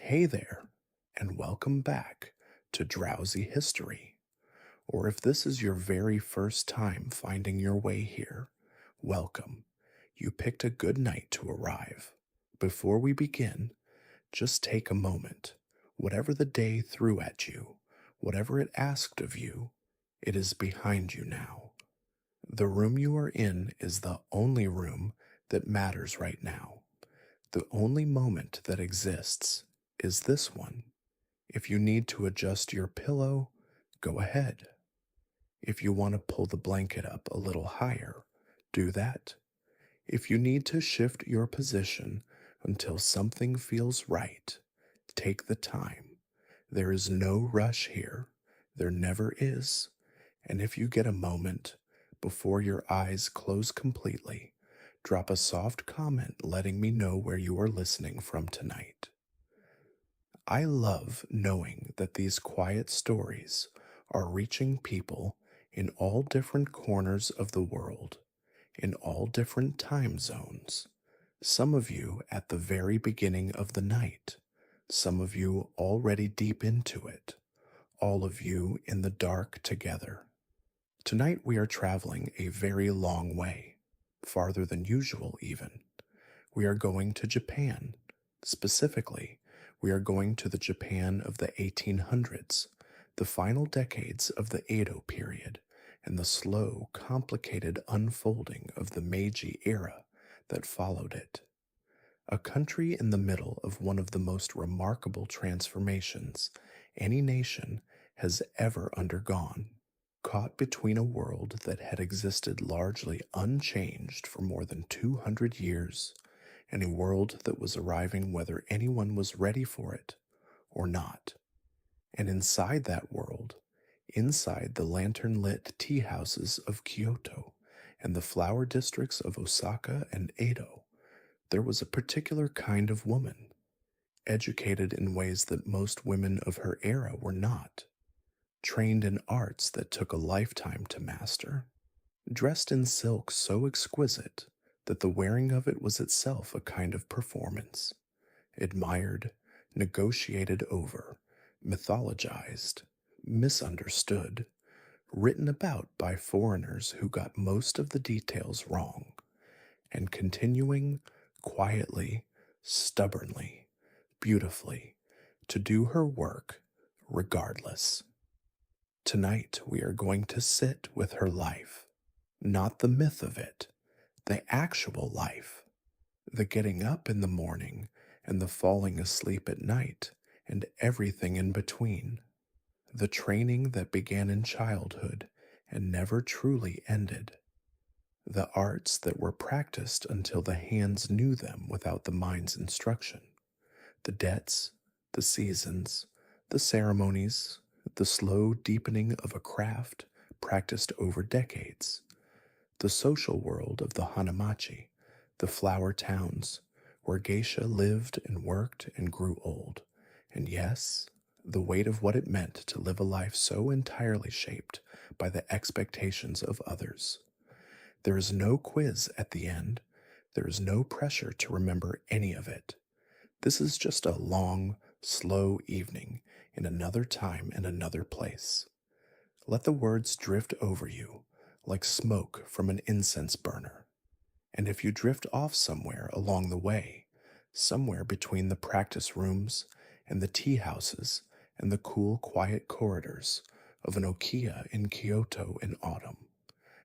Hey there, and welcome back to Drowsy History. Or if this is your very first time finding your way here, welcome. You picked a good night to arrive. Before we begin, just take a moment. Whatever the day threw at you, whatever it asked of you, it is behind you now. The room you are in is the only room that matters right now. The only moment that exists is this one. If you need to adjust your pillow, go ahead. If you want to pull the blanket up a little higher, do that. If you need to shift your position until something feels right, take the time. There is no rush here. There never is. And if you get a moment before your eyes close completely, drop a soft comment letting me know where you are listening from tonight. I love knowing that these quiet stories are reaching people in all different corners of the world, in all different time zones. Some of you at the very beginning of the night, some of you already deep into it, all of you in the dark together. Tonight we are traveling a very long way, farther than usual even. We are going to Japan. Specifically, we are going to the Japan of the 1800s, the final decades of the Edo period, and the slow, complicated unfolding of the Meiji era that followed it. A country in the middle of one of the most remarkable transformations any nation has ever undergone, caught between a world that had existed largely unchanged for more than 200 years and a world that was arriving whether anyone was ready for it or not. And inside that world, inside the lantern-lit tea houses of Kyoto and the flower districts of Osaka and Edo, there was a particular kind of woman, educated in ways that most women of her era were not, trained in arts that took a lifetime to master, dressed in silk so exquisite that the wearing of it was itself a kind of performance, admired, negotiated over, mythologized, misunderstood, written about by foreigners who got most of the details wrong, and continuing quietly, stubbornly, beautifully, to do her work regardless. Tonight we are going to sit with her life, not the myth of it, the actual life, the getting up in the morning and the falling asleep at night and everything in between, the training that began in childhood and never truly ended, the arts that were practiced until the hands knew them without the mind's instruction, the debts, the seasons, the ceremonies, the slow deepening of a craft practiced over decades, the social world of the hanamachi, the flower towns, where geisha lived and worked and grew old, and yes, the weight of what it meant to live a life so entirely shaped by the expectations of others. There is no quiz at the end. There is no pressure to remember any of it. This is just a long, slow evening in another time and another place. Let the words drift over you like smoke from an incense burner. And if you drift off somewhere along the way, somewhere between the practice rooms and the tea houses and the cool, quiet corridors of an okiya in Kyoto in autumn,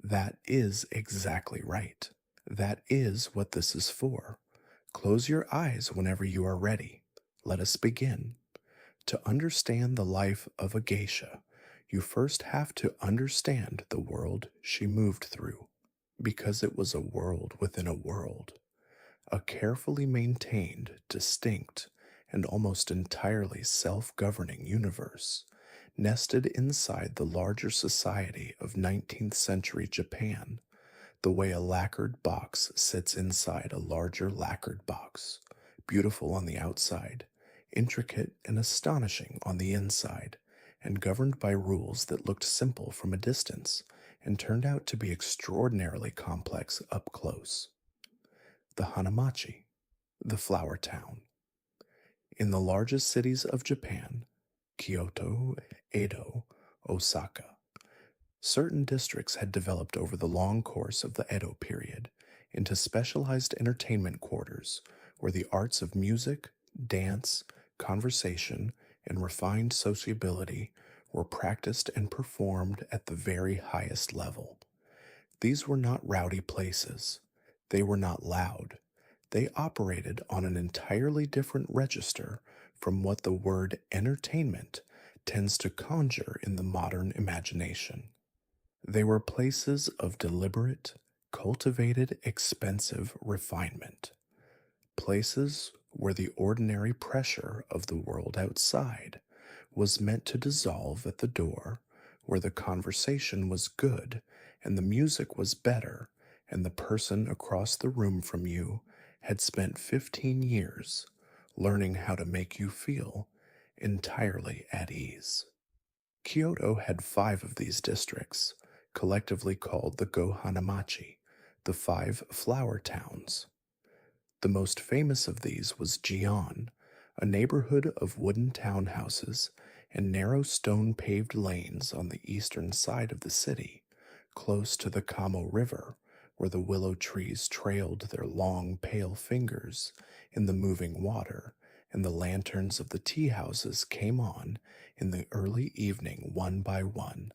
that is exactly right. That is what this is for. Close your eyes whenever you are ready. Let us begin. To understand the life of a geisha, you first have to understand the world she moved through, because it was a world within a world, a carefully maintained, distinct, and almost entirely self-governing universe, nested inside the larger society of 19th-century Japan, the way a lacquered box sits inside a larger lacquered box, beautiful on the outside, intricate and astonishing on the inside, and governed by rules that looked simple from a distance and turned out to be extraordinarily complex up close. The hanamachi, the flower town. In the largest cities of Japan, Kyoto, Edo, Osaka, certain districts had developed over the long course of the Edo period into specialized entertainment quarters where the arts of music, dance, conversation, and refined sociability were practiced and performed at the very highest level. These were not rowdy places. They were not loud. They operated on an entirely different register from what the word entertainment tends to conjure in the modern imagination. They were places of deliberate, cultivated, expensive refinement. Places where the ordinary pressure of the world outside was meant to dissolve at the door, where the conversation was good and the music was better, and the person across the room from you had spent 15 years learning how to make you feel entirely at ease. Kyoto had five of these districts, collectively called the Go Hanamachi, the five flower towns. The most famous of these was Gion, a neighborhood of wooden townhouses and narrow stone paved lanes on the eastern side of the city, close to the Kamo River, where the willow trees trailed their long, pale fingers in the moving water, and the lanterns of the tea houses came on in the early evening one by one,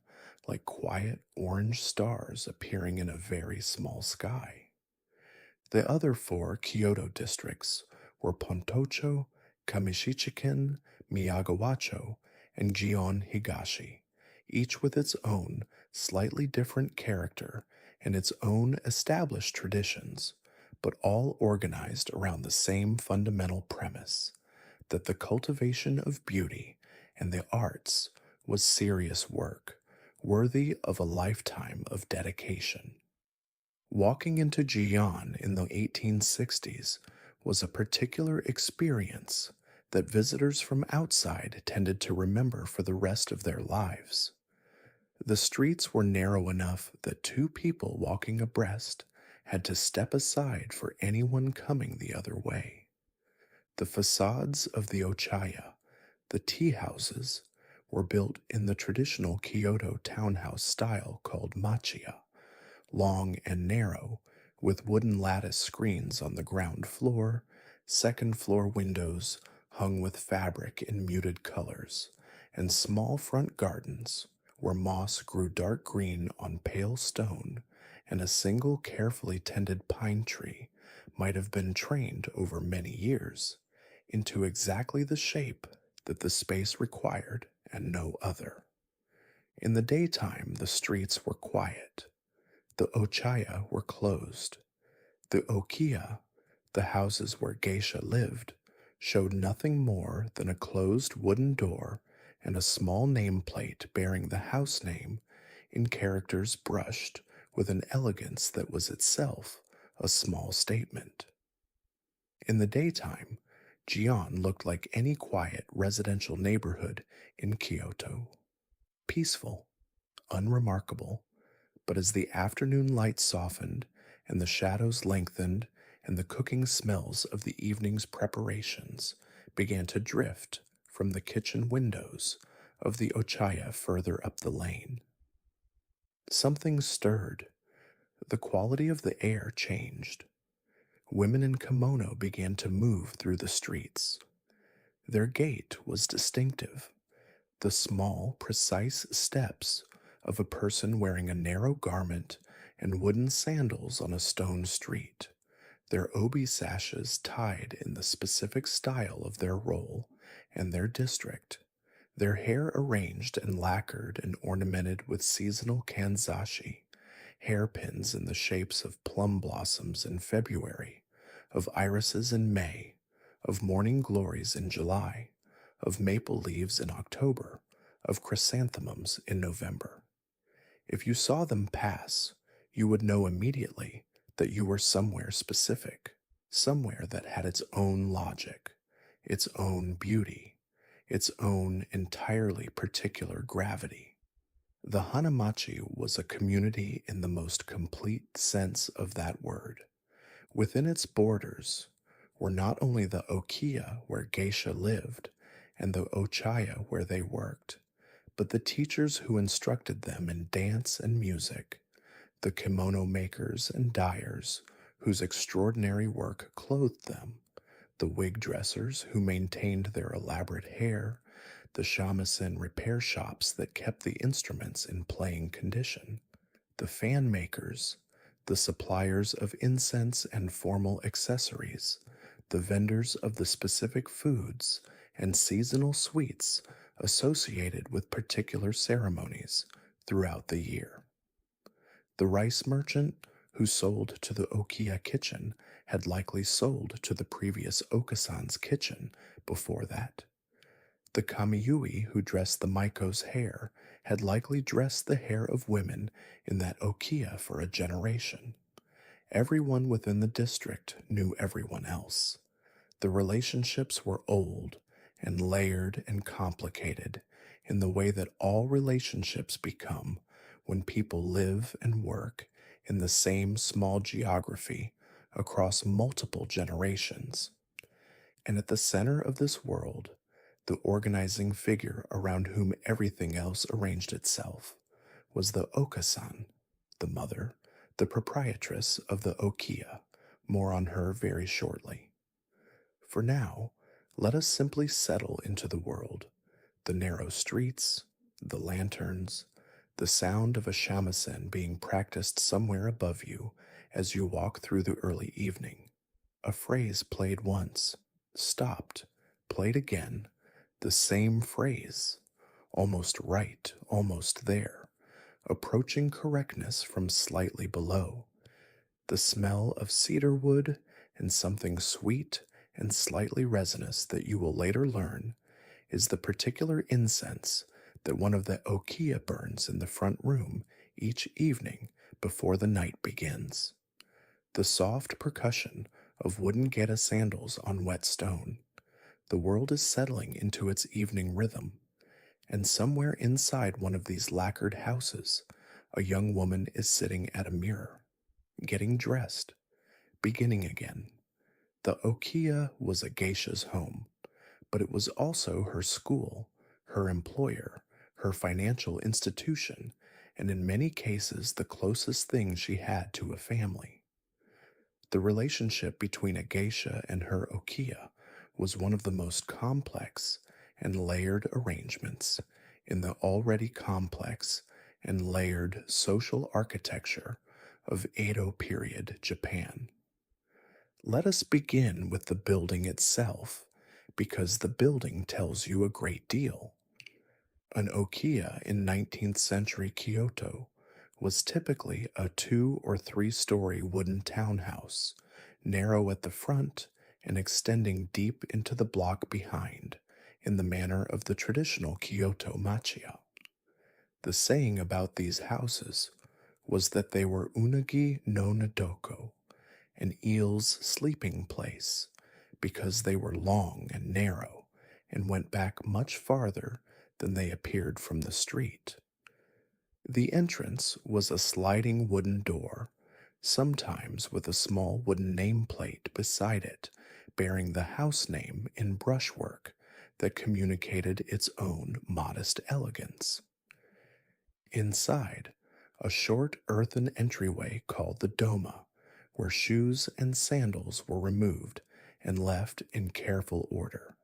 like quiet orange stars appearing in a very small sky. The other four Kyoto districts were Pontocho, Kamishichiken, Miyagawacho, and Gion Higashi, each with its own slightly different character and its own established traditions, but all organized around the same fundamental premise that the cultivation of beauty and the arts was serious work, worthy of a lifetime of dedication. Walking into Gion in the 1860s was a particular experience that visitors from outside tended to remember for the rest of their lives. The streets were narrow enough that two people walking abreast had to step aside for anyone coming the other way. The facades of the okiya, the tea houses, were built in the traditional Kyoto townhouse style called machiya, long and narrow, with wooden lattice screens on the ground floor, second floor windows hung with fabric in muted colors, and small front gardens where moss grew dark green on pale stone, and a single carefully tended pine tree might have been trained over many years into exactly the shape that the space required and no other. In the daytime, the streets were quiet. The okiya were closed. The okiya, the houses where Geisha lived, showed nothing more than a closed wooden door and a small nameplate bearing the house name in characters brushed with an elegance that was itself a small statement. In the daytime, Gion looked like any quiet residential neighborhood in Kyoto. Peaceful, unremarkable, but as the afternoon light softened and the shadows lengthened and the cooking smells of the evening's preparations began to drift from the kitchen windows of the okiya further up the lane, something stirred. The quality of the air changed. Women in kimono began to move through the streets. Their gait was distinctive, the small, precise steps of a person wearing a narrow garment and wooden sandals on a stone street, their obi sashes tied in the specific style of their role and their district, their hair arranged and lacquered and ornamented with seasonal kanzashi, hairpins in the shapes of plum blossoms in February, of irises in May, of morning glories in July, of maple leaves in October, of chrysanthemums in November. If you saw them pass, you would know immediately that you were somewhere specific, somewhere that had its own logic, its own beauty, its own entirely particular gravity. The hanamachi was a community in the most complete sense of that word. Within its borders were not only the okiya where geisha lived and the ochaya where they worked, but the teachers who instructed them in dance and music, the kimono makers and dyers whose extraordinary work clothed them, the wig dressers who maintained their elaborate hair, the shamisen repair shops that kept the instruments in playing condition, the fan makers, the suppliers of incense and formal accessories, the vendors of the specific foods and seasonal sweets associated with particular ceremonies throughout the year. The rice merchant who sold to the okiya kitchen had likely sold to the previous okasan's kitchen before that. The kamiyui who dressed the maiko's hair had likely dressed the hair of women in that okiya for a generation. Everyone within the district knew everyone else. The relationships were old and layered and complicated in the way that all relationships become when people live and work in the same small geography across multiple generations. And at the center of this world, the organizing figure around whom everything else arranged itself was the okasan, the mother, the proprietress of the okiya. More on her very shortly. For now, let us simply settle into the world, the narrow streets, the lanterns, the sound of a shamisen being practiced somewhere above you as you walk through the early evening. A phrase played once, stopped, played again, the same phrase, almost right, almost there, approaching correctness from slightly below. The smell of cedar wood and something sweet and slightly resinous that you will later learn is the particular incense that one of the okiya burns in the front room each evening before the night begins. The soft percussion of wooden geta sandals on wet stone. The world is settling into its evening rhythm, and somewhere inside one of these lacquered houses, a young woman is sitting at a mirror, getting dressed, beginning again. The okiya was a geisha's home, but it was also her school, her employer, her financial institution, and in many cases the closest thing she had to a family. The relationship between a geisha and her okiya was one of the most complex and layered arrangements in the already complex and layered social architecture of Edo period Japan. Let us begin with the building itself, because the building tells you a great deal. An okiya in 19th century Kyoto was typically a 2 or 3 story wooden townhouse, narrow at the front and extending deep into the block behind, in the manner of the traditional Kyoto machiya. The saying about these houses was that they were unagi no nadoko, an eel's sleeping place, because they were long and narrow and went back much farther than they appeared from the street. The entrance was a sliding wooden door, sometimes with a small wooden nameplate beside it bearing the house name in brushwork that communicated its own modest elegance. Inside, a short earthen entryway called the doma, where shoes and sandals were removed and left in careful order,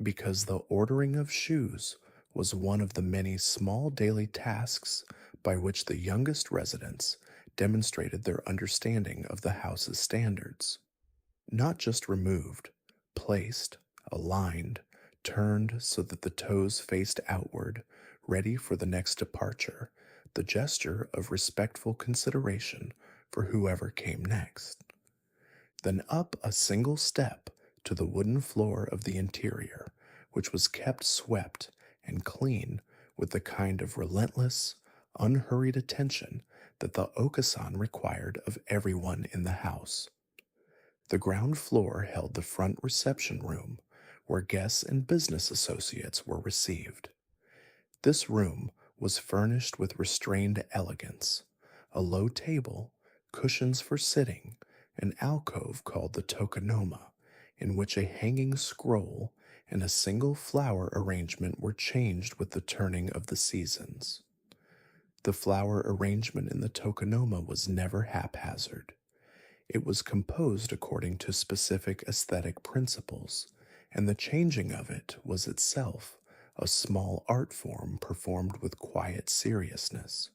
because the ordering of shoes was one of the many small daily tasks by which the youngest residents demonstrated their understanding of the house's standards. Not just removed, placed, aligned, turned so that the toes faced outward, ready for the next departure, the gesture of respectful consideration for whoever came next. Then up a single step to the wooden floor of the interior, which was kept swept and clean with the kind of relentless, unhurried attention that the okasan required of everyone in the house. The ground floor held the front reception room, where guests and business associates were received. This room was furnished with restrained elegance, a low table, cushions for sitting, an alcove called the tokonoma, in which a hanging scroll and a single flower arrangement were changed with the turning of the seasons. The flower arrangement in the tokonoma was never haphazard. It was composed according to specific aesthetic principles, and the changing of it was itself a small art form performed with quiet seriousness.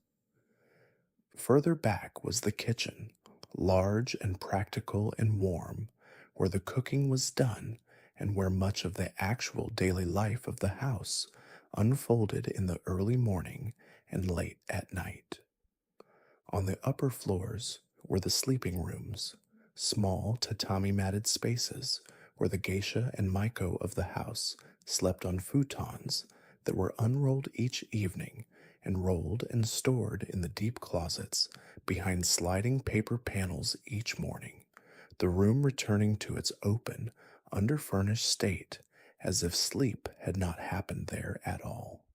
Further back was the kitchen, large and practical and warm, where the cooking was done and where much of the actual daily life of the house unfolded in the early morning and late at night. On the upper floors were the sleeping rooms, small tatami matted spaces where the geisha and maiko of the house slept on futons that were unrolled each evening and rolled and stored in the deep closets behind sliding paper panels each morning, the room returning to its open, underfurnished state as if sleep had not happened there at all.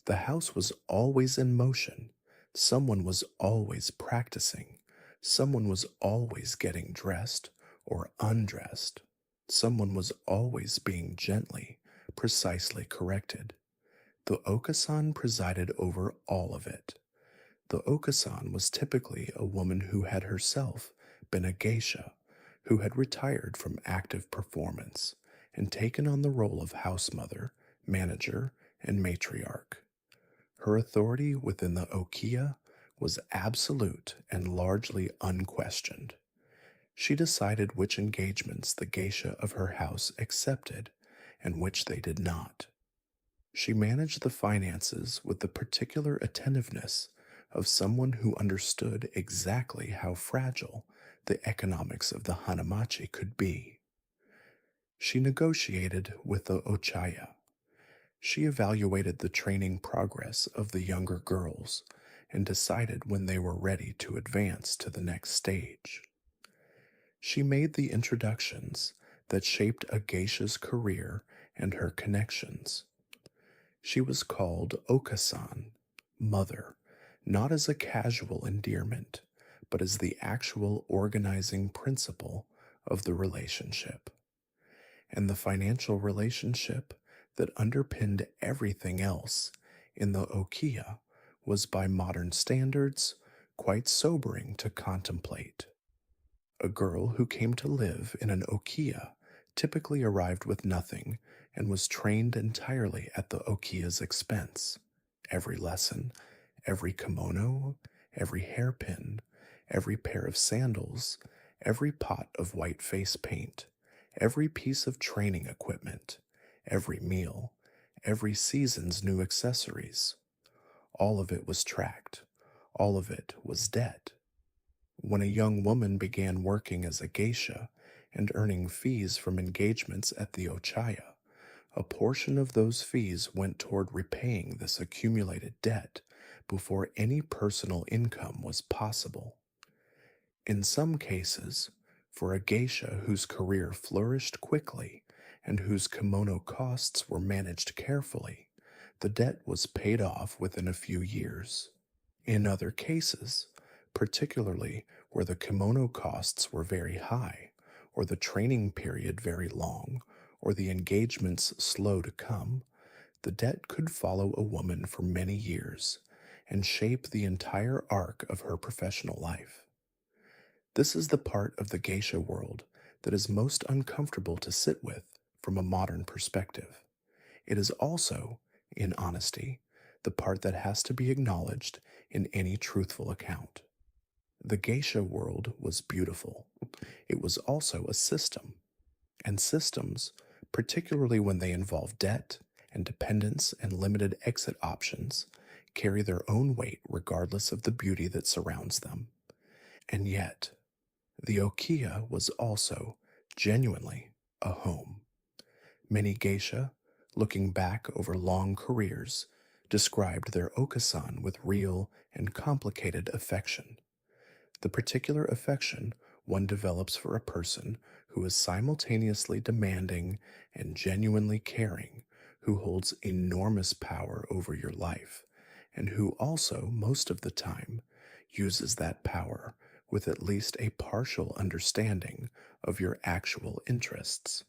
The house was always in motion. Someone was always practicing. Someone was always getting dressed or undressed. Someone was always being gently, precisely corrected. The okasan presided over all of it. The okasan was typically a woman who had herself been a geisha, who had retired from active performance and taken on the role of house mother, manager, and matriarch. Her authority within the okiya was absolute and largely unquestioned. She decided which engagements the geisha of her house accepted and which they did not. She managed the finances with the particular attentiveness of someone who understood exactly how fragile the economics of the hanamachi could be. She negotiated with the okiya. She evaluated the training progress of the younger girls and decided when they were ready to advance to the next stage. She made the introductions that shaped a geisha's career and her connections. She was called Okasan, mother, not as a casual endearment, but as the actual organizing principle of the relationship. And the financial relationship that underpinned everything else in the okiya was by modern standards quite sobering to contemplate. A girl who came to live in an okiya typically arrived with nothing and was trained entirely at the okiya's expense. Every lesson, every kimono, every hairpin, every pair of sandals, every pot of white face paint, every piece of training equipment, every meal, every season's new accessories. All of it was tracked. All of it was debt. When a young woman began working as a geisha and earning fees from engagements at the okiya, a portion of those fees went toward repaying this accumulated debt before any personal income was possible. In some cases, for a geisha whose career flourished quickly and whose kimono costs were managed carefully, the debt was paid off within a few years. In other cases, particularly where the kimono costs were very high, or the training period very long, or the engagements slow to come, the debt could follow a woman for many years and shape the entire arc of her professional life. This is the part of the geisha world that is most uncomfortable to sit with from a modern perspective. It is also, in honesty, the part that has to be acknowledged in any truthful account. The geisha world was beautiful. It was also a system, and systems, particularly when they involve debt and dependence and limited exit options, carry their own weight regardless of the beauty that surrounds them. And yet, the okiya was also, genuinely, a home. Many geisha, looking back over long careers, described their okasan with real and complicated affection. The particular affection one develops for a person who is simultaneously demanding and genuinely caring, who holds enormous power over your life, and who also, most of the time, uses that power with at least a partial understanding of your actual interests.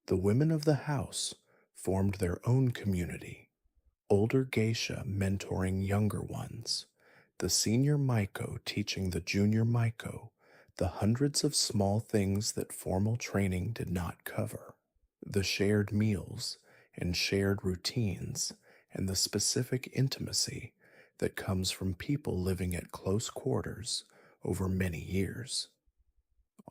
The women of the house formed their own community, older geisha mentoring younger ones, the senior maiko teaching the junior maiko the hundreds of small things that formal training did not cover, the shared meals and shared routines, and the specific intimacy that comes from people living at close quarters over many years.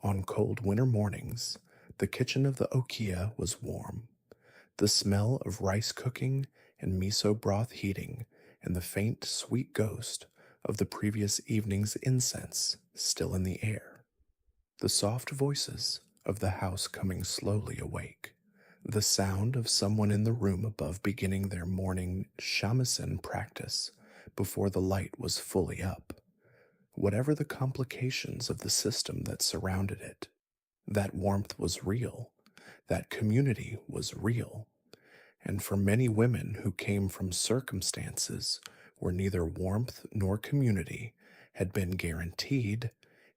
On cold winter mornings, the kitchen of the okiya was warm, the smell of rice cooking and miso broth heating, and the faint, sweet ghost of the previous evening's incense still in the air. The soft voices of the house coming slowly awake. The sound of someone in the room above beginning their morning shamisen practice before the light was fully up. Whatever the complications of the system that surrounded it, that warmth was real, that community was real, and for many women who came from circumstances where neither warmth nor community had been guaranteed,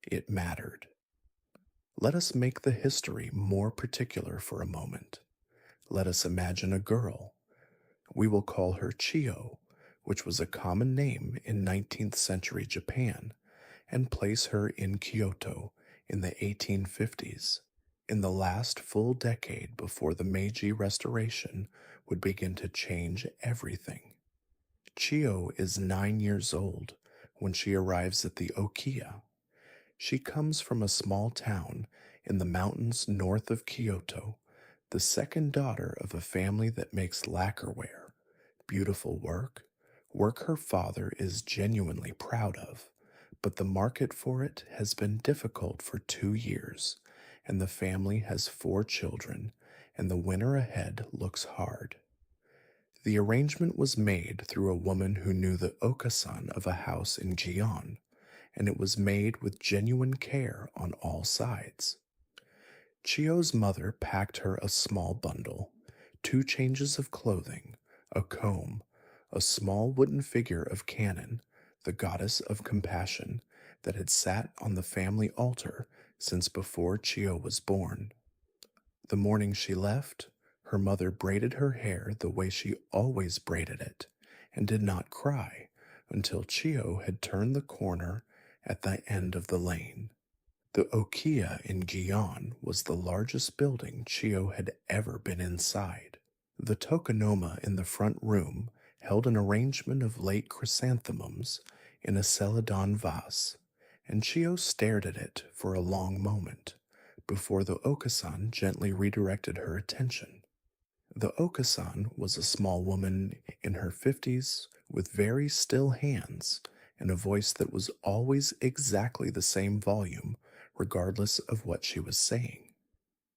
it mattered. Let us make the history more particular for a moment. Let us imagine a girl. We will call her Chiyo, which was a common name in 19th century Japan, and place her in Kyoto in the 1850s, in the last full decade before the Meiji Restoration would begin to change everything. Chiyo is 9 years old when she arrives at the okiya. She comes from a small town in the mountains north of Kyoto, the second daughter of a family that makes lacquerware, beautiful work her father is genuinely proud of, but the market for it has been difficult for 2 years, and the family has 4 children, and the winter ahead looks hard. The arrangement was made through a woman who knew the okasan of a house in Gion, and it was made with genuine care on all sides. Chiyo's mother packed her a small bundle, 2 changes of clothing, a comb, a small wooden figure of Cannon, the goddess of compassion, that had sat on the family altar since before Chiyo was born. The morning she left, her mother braided her hair the way she always braided it, and did not cry until Chiyo had turned the corner at the end of the lane. The okiya in Gion was the largest building Chiyo had ever been inside. The tokonoma in the front room held an arrangement of late chrysanthemums in a celadon vase, and Chiyo stared at it for a long moment before the okasan gently redirected her attention. The okasan was a small woman in her 50s with very still hands and a voice that was always exactly the same volume regardless of what she was saying.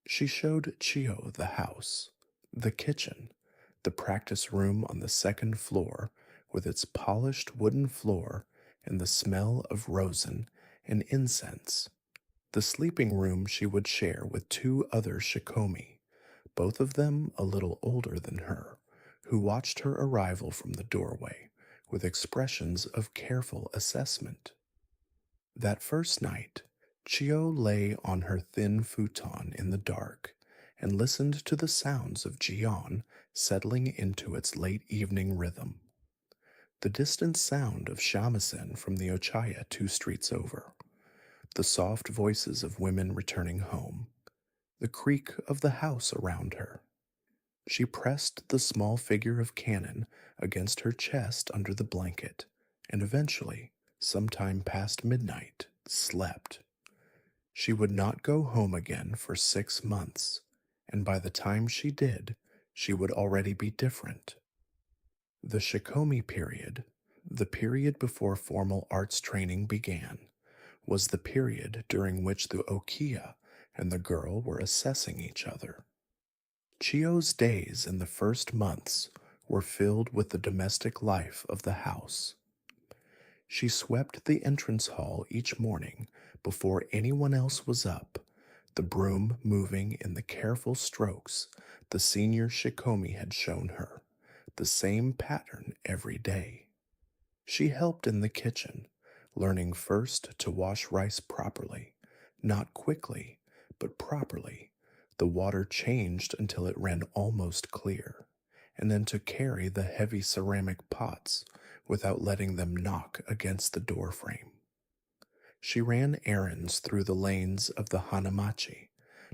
She showed Chiyo the house, the kitchen, the practice room on the second floor with its polished wooden floor and the smell of rosin and incense, the sleeping room she would share with 2 other shikomi, both of them a little older than her, who watched her arrival from the doorway with expressions of careful assessment. That first night, Chiyo lay on her thin futon in the dark and listened to the sounds of Gion settling into its late evening rhythm. The distant sound of shamisen from the okiya 2 streets over, the soft voices of women returning home, the creak of the house around her. She pressed the small figure of Cannon against her chest under the blanket, and eventually, sometime past midnight, slept. She would not go home again for 6 months, and by the time she did, she would already be different. The Shikomi period, the period before formal arts training began, was the period during which the okiya and the girl were assessing each other. Chiyo's days in the first months were filled with the domestic life of the house. She swept the entrance hall each morning before anyone else was up, the broom moving in the careful strokes the senior shikomi had shown her, the same pattern every day. She helped in the kitchen, learning first to wash rice properly, not quickly, but properly. The water changed until it ran almost clear, and then to carry the heavy ceramic pots without letting them knock against the door frame. She ran errands through the lanes of the hanamachi,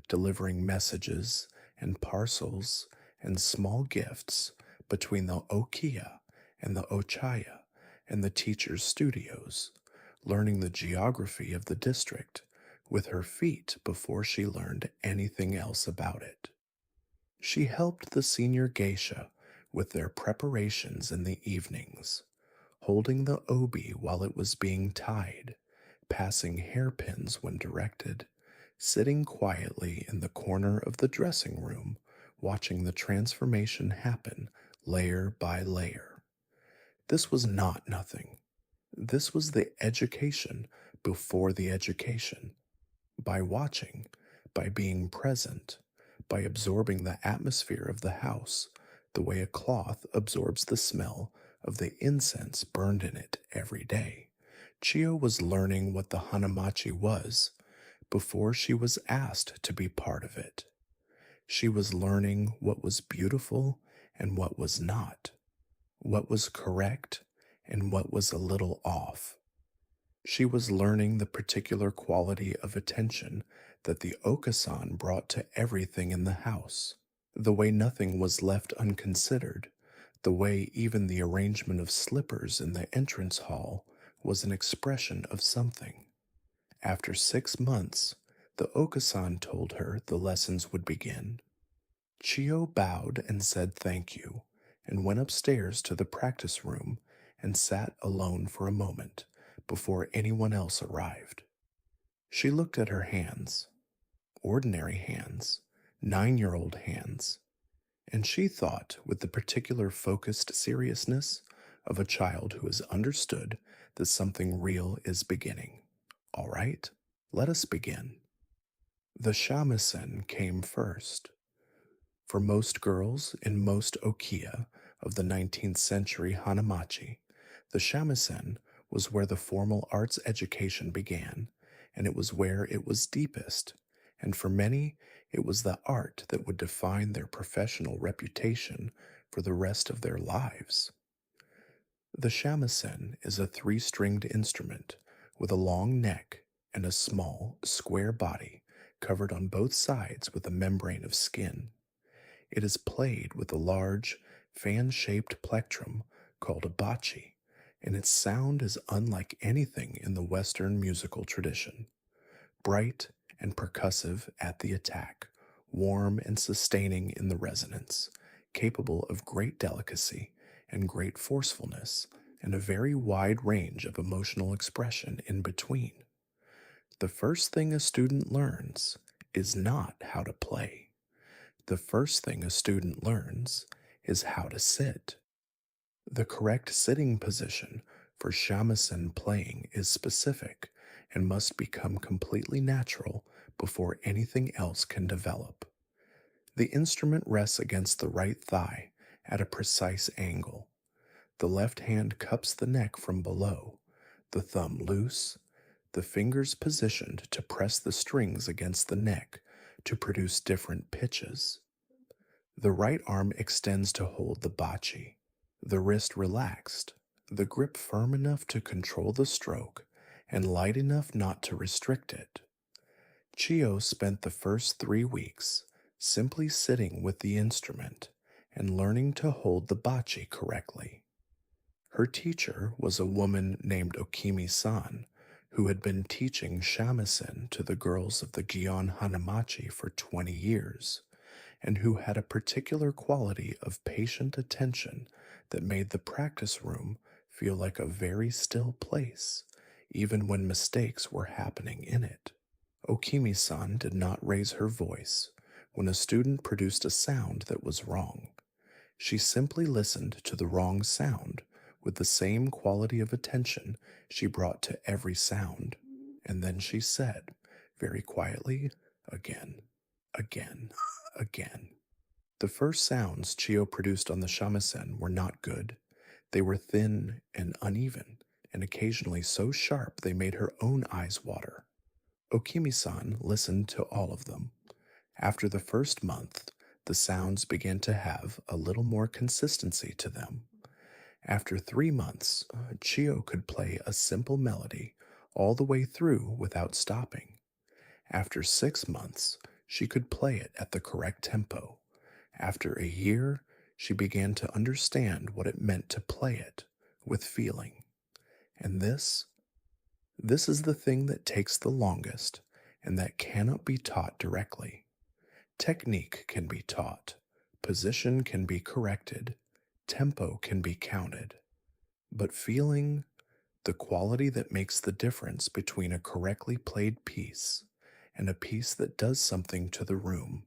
delivering messages and parcels and small gifts between the okiya and the ochaya and the teacher's studios, learning the geography of the district with her feet before she learned anything else about it. She helped the senior geisha with their preparations in the evenings, holding the obi while it was being tied, passing hairpins when directed, sitting quietly in the corner of the dressing room, watching the transformation happen layer by layer. This was not nothing. This was the education before the education. By watching, by being present, by absorbing the atmosphere of the house, the way a cloth absorbs the smell of the incense burned in it every day. Chiyo was learning what the hanamachi was before she was asked to be part of it. She was learning what was beautiful and what was not, what was correct and what was a little off. She was learning the particular quality of attention that the Okasan brought to everything in the house, the way nothing was left unconsidered, the way even the arrangement of slippers in the entrance hall was an expression of something. After 6 months, the Okasan told her the lessons would begin. Chiyo bowed and said thank you, and went upstairs to the practice room and sat alone for a moment before anyone else arrived. She looked at her hands, ordinary hands, 9-year-old hands, and she thought with the particular focused seriousness of a child who has understood that something real is beginning. All right, let us begin. The shamisen came first. For most girls in most okiya of the 19th century hanamachi, the shamisen was where the formal arts education began, and it was where it was deepest, and for many, it was the art that would define their professional reputation for the rest of their lives. The shamisen is a three-stringed instrument with a long neck and a small, square body covered on both sides with a membrane of skin. It is played with a large, fan-shaped plectrum called a bachi, and its sound is unlike anything in the Western musical tradition. Bright and percussive at the attack, warm and sustaining in the resonance, capable of great delicacy and great forcefulness, and a very wide range of emotional expression in between. The first thing a student learns is not how to play. The first thing a student learns is how to sit. The correct sitting position for shamisen playing is specific and must become completely natural before anything else can develop. The instrument rests against the right thigh at a precise angle. The left hand cups the neck from below, the thumb loose, the fingers positioned to press the strings against the neck to produce different pitches. The right arm extends to hold the bachi, the wrist relaxed, the grip firm enough to control the stroke and light enough not to restrict it. Chiyo spent the first 3 weeks simply sitting with the instrument and learning to hold the bachi correctly. Her teacher was a woman named Okimi-san, who had been teaching shamisen to the girls of the Gion hanamachi for 20 years, and who had a particular quality of patient attention that made the practice room feel like a very still place, even when mistakes were happening in it. Okimi-san did not raise her voice when a student produced a sound that was wrong. She simply listened to the wrong sound with the same quality of attention she brought to every sound, and then she said, very quietly, again, again, again. The first sounds Chiyo produced on the shamisen were not good. They were thin and uneven, and occasionally so sharp they made her own eyes water. Okimi-san listened to all of them. After the first month, the sounds began to have a little more consistency to them. After 3 months, Chiyo could play a simple melody all the way through without stopping. After 6 months, she could play it at the correct tempo. After a year, she began to understand what it meant to play it with feeling. And this is the thing that takes the longest and that cannot be taught directly. Technique can be taught, position can be corrected, tempo can be counted. But feeling, the quality that makes the difference between a correctly played piece and a piece that does something to the room,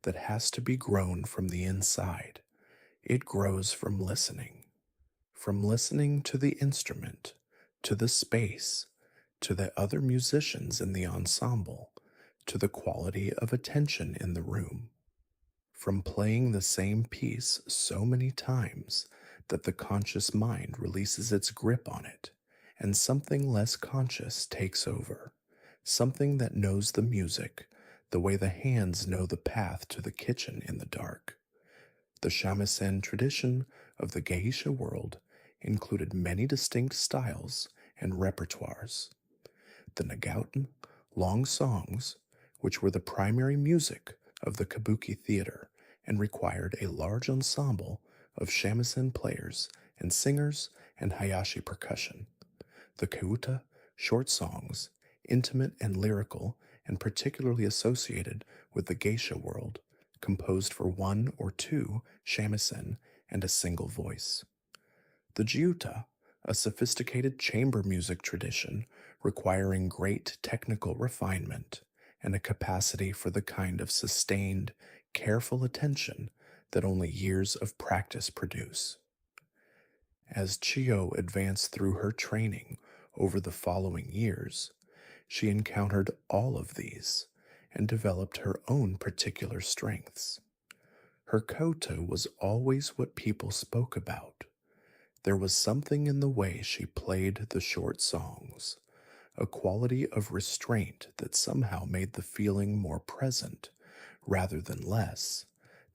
that has to be grown from the inside. It grows from listening to the instrument, to the space, to the other musicians in the ensemble, to the quality of attention in the room. From playing the same piece so many times that the conscious mind releases its grip on it, and something less conscious takes over, something that knows the music the way the hands know the path to the kitchen in the dark. The shamisen tradition of the Geisha world included many distinct styles and repertoires. The nagauten, long songs, which were the primary music of the kabuki theater and required a large ensemble of shamisen players and singers and hayashi percussion. The kyuta, short songs, intimate and lyrical, and particularly associated with the geisha world, composed for one or two shamisen and a single voice. The jiuta, a sophisticated chamber music tradition requiring great technical refinement and a capacity for the kind of sustained, careful attention that only years of practice produce. As Chiyo advanced through her training over the following years, she encountered all of these and developed her own particular strengths. Her koto was always what people spoke about. There was something in the way she played the short songs, a quality of restraint that somehow made the feeling more present, rather than less,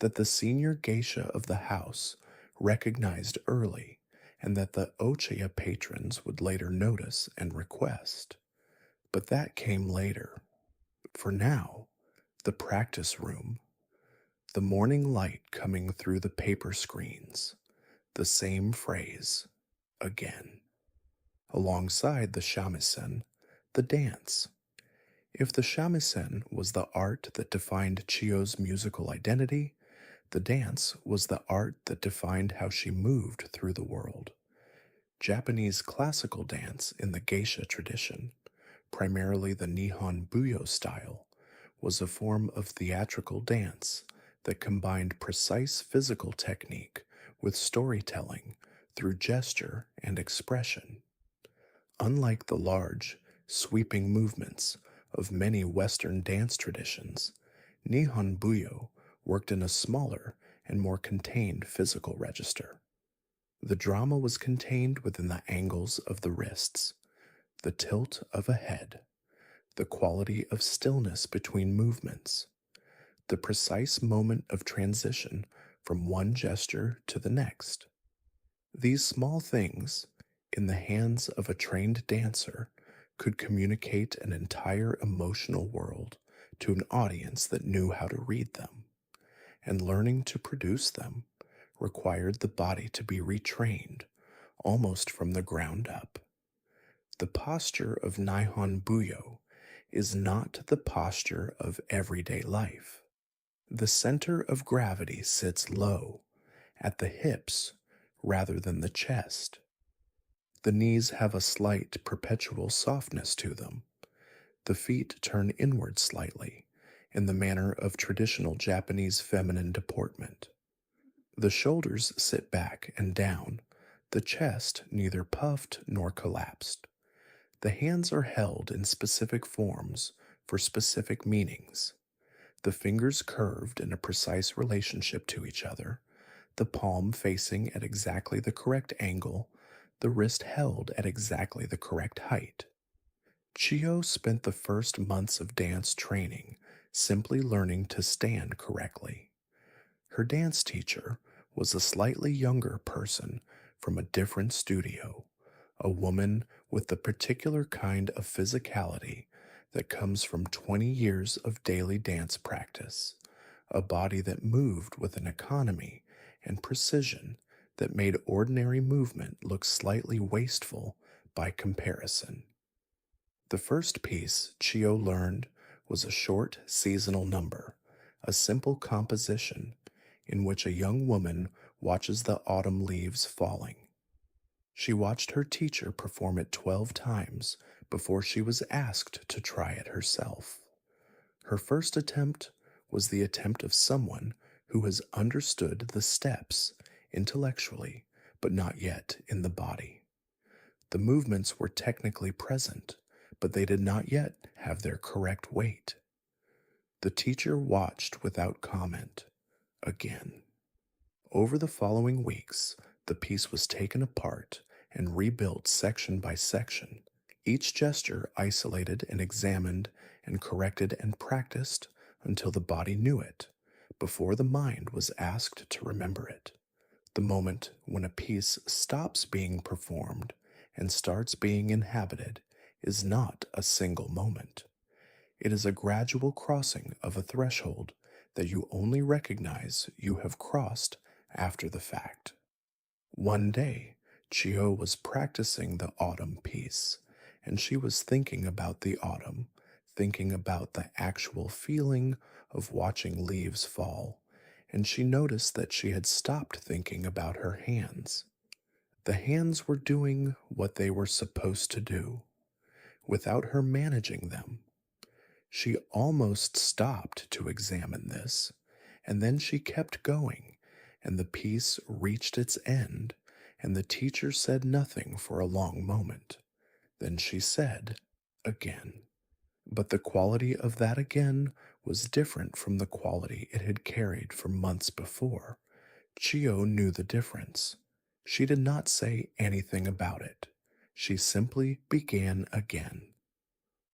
that the senior geisha of the house recognized early and that the okiya patrons would later notice and request. But that came later. For now, the practice room, the morning light coming through the paper screens, the same phrase, again. Alongside the shamisen, the dance. If the shamisen was the art that defined Chiyo's musical identity, the dance was the art that defined how she moved through the world. Japanese classical dance in the geisha tradition, primarily the Nihon Buyo style, was a form of theatrical dance that combined precise physical technique with storytelling through gesture and expression. Unlike the large, sweeping movements of many Western dance traditions, Nihon Buyo worked in a smaller and more contained physical register. The drama was contained within the angles of the wrists, the tilt of a head, the quality of stillness between movements, the precise moment of transition from one gesture to the next. These small things, in the hands of a trained dancer, could communicate an entire emotional world to an audience that knew how to read them, and learning to produce them required the body to be retrained almost from the ground up. The posture of Nihon Buyo is not the posture of everyday life. The center of gravity sits low, at the hips rather than the chest. The knees have a slight perpetual softness to them. The feet turn inward slightly, in the manner of traditional Japanese feminine deportment. The shoulders sit back and down, the chest neither puffed nor collapsed. The hands are held in specific forms for specific meanings. The fingers curved in a precise relationship to each other, the palm facing at exactly the correct angle, the wrist held at exactly the correct height. Chiyo spent the first months of dance training simply learning to stand correctly. Her dance teacher was a slightly younger person from a different studio, a woman with the particular kind of physicality that comes from 20 years of daily dance practice, a body that moved with an economy and precision that made ordinary movement look slightly wasteful by comparison. The first piece Chio learned was a short seasonal number, a simple composition in which a young woman watches the autumn leaves falling. She watched her teacher perform it 12 times before she was asked to try it herself. Her first attempt was the attempt of someone who has understood the steps intellectually, but not yet in the body. The movements were technically present, but they did not yet have their correct weight. The teacher watched without comment. Again. Over the following weeks, the piece was taken apart and rebuilt section by section, each gesture isolated and examined and corrected and practiced until the body knew it, before the mind was asked to remember it. The moment when a piece stops being performed and starts being inhabited is not a single moment. It is a gradual crossing of a threshold that you only recognize you have crossed after the fact. One day, Chiyo was practicing the autumn piece, and she was thinking about the autumn, thinking about the actual feeling of watching leaves fall, and she noticed that she had stopped thinking about her hands. The hands were doing what they were supposed to do, without her managing them. She almost stopped to examine this, and then she kept going, and the piece reached its end, and the teacher said nothing for a long moment. Then she said, again. But the quality of that again was different from the quality it had carried for months before. Chiyo knew the difference. She did not say anything about it. She simply began again.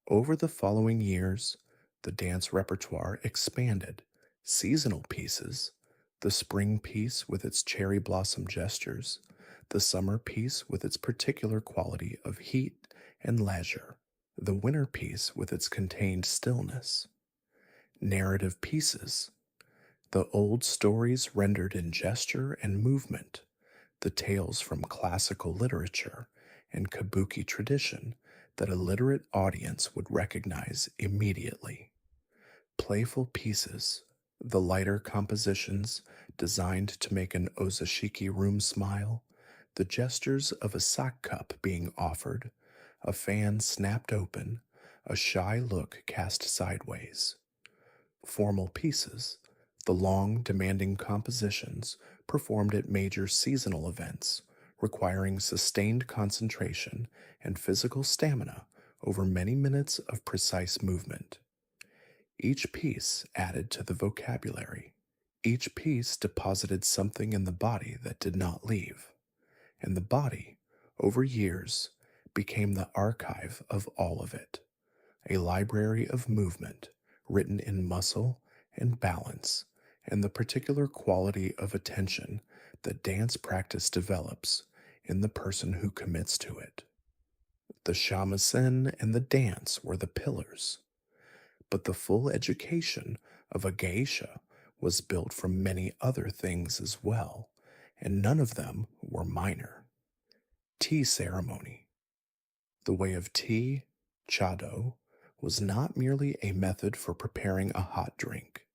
Over the following years, the dance repertoire expanded. Seasonal pieces, the spring piece with its cherry blossom gestures, the summer piece with its particular quality of heat and leisure, the winter piece with its contained stillness. Narrative pieces, the old stories rendered in gesture and movement, the tales from classical literature and kabuki tradition that a literate audience would recognize immediately. Playful pieces, the lighter compositions designed to make an ozashiki room smile, the gestures of a sak cup being offered, a fan snapped open, a shy look cast sideways. Formal pieces, the long, demanding compositions performed at major seasonal events, requiring sustained concentration and physical stamina over many minutes of precise movement. Each piece added to the vocabulary. Each piece deposited something in the body that did not leave. And the body, over years, became the archive of all of it, a library of movement written in muscle and balance and the particular quality of attention that dance practice develops in the person who commits to it. The shamisen and the dance were the pillars, but the full education of a geisha was built from many other things as well, and none of them were minor. Tea ceremony. The way of tea, chado, was not merely a method for preparing a hot drink.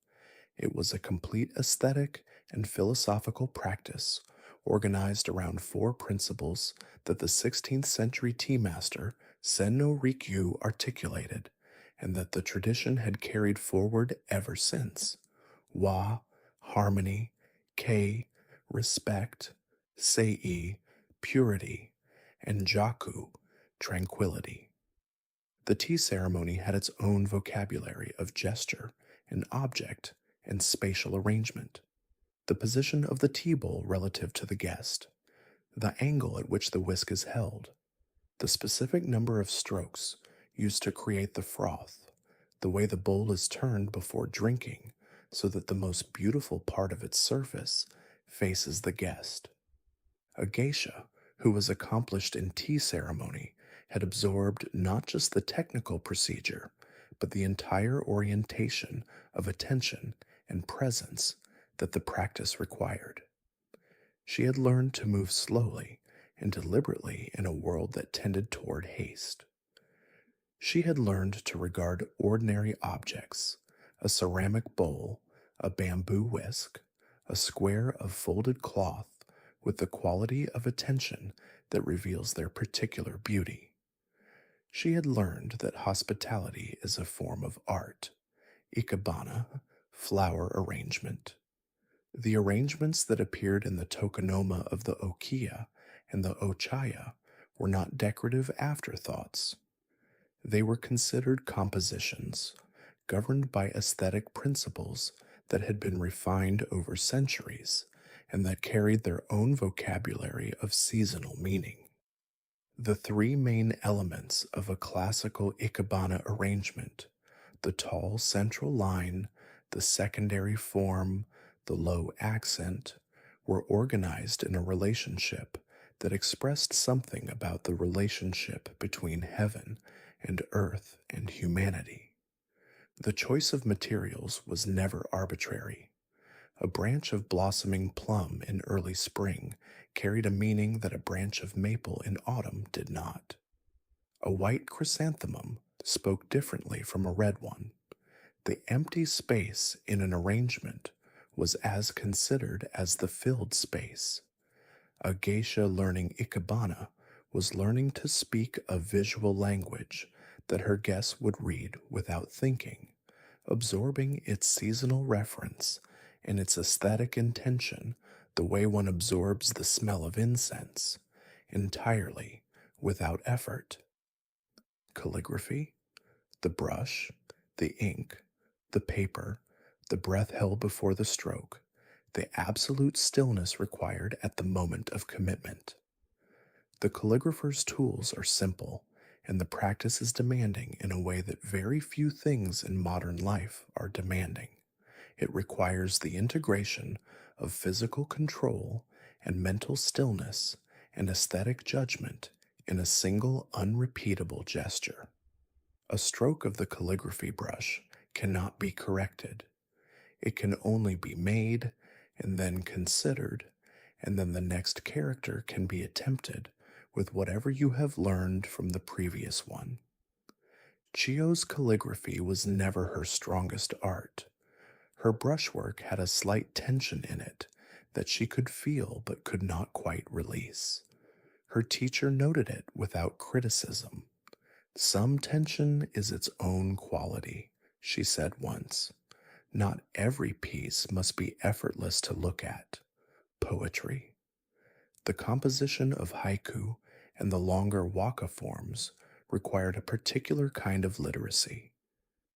It was a complete aesthetic and philosophical practice organized around four principles that the 16th century tea master Senno Rikyu articulated and that the tradition had carried forward ever since. Wa, harmony; kei, respect; sei, purity; and jaku, tranquility. The tea ceremony had its own vocabulary of gesture and object and spatial arrangement. The position of the tea bowl relative to the guest, the angle at which the whisk is held, the specific number of strokes used to create the froth, the way the bowl is turned before drinking so that the most beautiful part of its surface faces the guest. A geisha, who was accomplished in tea ceremony, had absorbed not just the technical procedure, but the entire orientation of attention and presence that the practice required. She had learned to move slowly and deliberately in a world that tended toward haste. She had learned to regard ordinary objects, a ceramic bowl, a bamboo whisk, a square of folded cloth, with the quality of attention that reveals their particular beauty. She had learned that hospitality is a form of art, ikebana, flower arrangement. The arrangements that appeared in the tokonoma of the okiya and the ochaya were not decorative afterthoughts. They were considered compositions, governed by aesthetic principles that had been refined over centuries and that carried their own vocabulary of seasonal meaning. The three main elements of a classical ikebana arrangement, the tall central line, the secondary form, the low accent, were organized in a relationship that expressed something about the relationship between heaven and earth and humanity. The choice of materials was never arbitrary. A branch of blossoming plum in early spring carried a meaning that a branch of maple in autumn did not. A white chrysanthemum spoke differently from a red one. The empty space in an arrangement was as considered as the filled space. A geisha learning ikebana was learning to speak a visual language that her guests would read without thinking, absorbing its seasonal reference and its aesthetic intention the way one absorbs the smell of incense, entirely without effort. Calligraphy, the brush, the ink, the paper, the breath held before the stroke, the absolute stillness required at the moment of commitment. The calligrapher's tools are simple, and the practice is demanding in a way that very few things in modern life are demanding. It requires the integration of physical control and mental stillness and aesthetic judgment in a single unrepeatable gesture. A stroke of the calligraphy brush cannot be corrected. It can only be made and then considered, and then the next character can be attempted with whatever you have learned from the previous one. Chiyo's calligraphy was never her strongest art. Her brushwork had a slight tension in it that she could feel but could not quite release. Her teacher noted it without criticism. "Some tension is its own quality," she said once. "Not every piece must be effortless to look at." Poetry. The composition of haiku and the longer waka forms required a particular kind of literacy.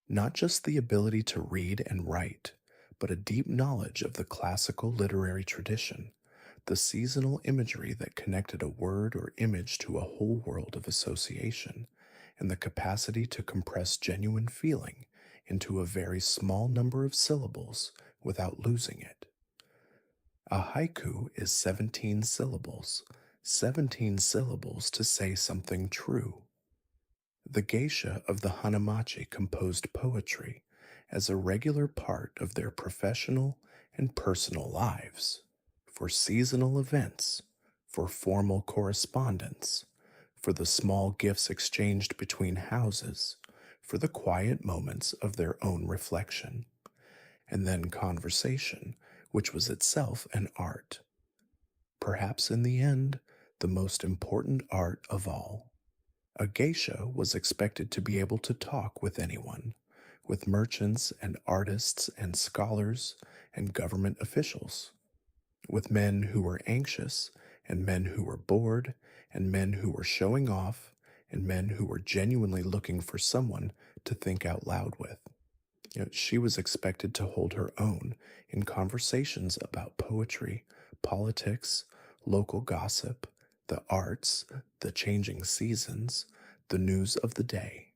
Not just the ability to read and write, but a deep knowledge of the classical literary tradition, the seasonal imagery that connected a word or image to a whole world of association, and the capacity to compress genuine feeling into a very small number of syllables without losing it. A haiku is 17 syllables, 17 syllables to say something true. The geisha of the hanamachi composed poetry as a regular part of their professional and personal lives, for seasonal events, for formal correspondence, for the small gifts exchanged between houses, for the quiet moments of their own reflection, and then conversation, which was itself an art. Perhaps in the end, the most important art of all. A geisha was expected to be able to talk with anyone, with merchants and artists and scholars and government officials, with men who were anxious and men who were bored and men who were showing off and men who were genuinely looking for someone to think out loud with. She was expected to hold her own in conversations about poetry, politics, local gossip, the arts, the changing seasons, the news of the day.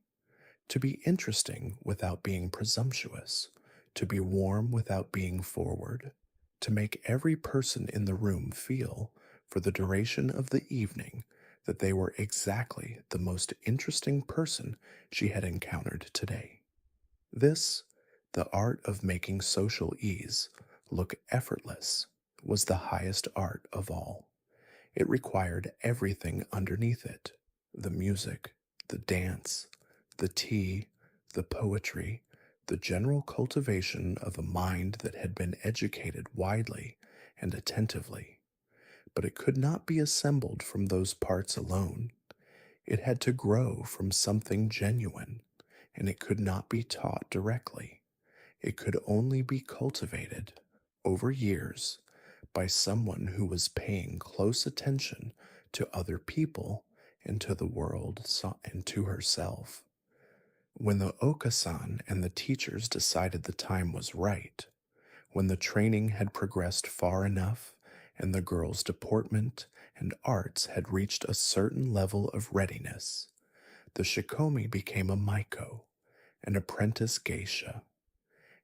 To be interesting without being presumptuous, to be warm without being forward, to make every person in the room feel, for the duration of the evening, that they were exactly the most interesting person she had encountered today. This, the art of making social ease look effortless, was the highest art of all. It required everything underneath it: the music, the dance, the tea, the poetry, the general cultivation of a mind that had been educated widely and attentively. But it could not be assembled from those parts alone. It had to grow from something genuine, and it could not be taught directly. It could only be cultivated over years by someone who was paying close attention to other people and to the world and to herself. When the Okasan and the teachers decided the time was right, when the training had progressed far enough and the girl's deportment and arts had reached a certain level of readiness, the shikomi became a maiko, an apprentice geisha,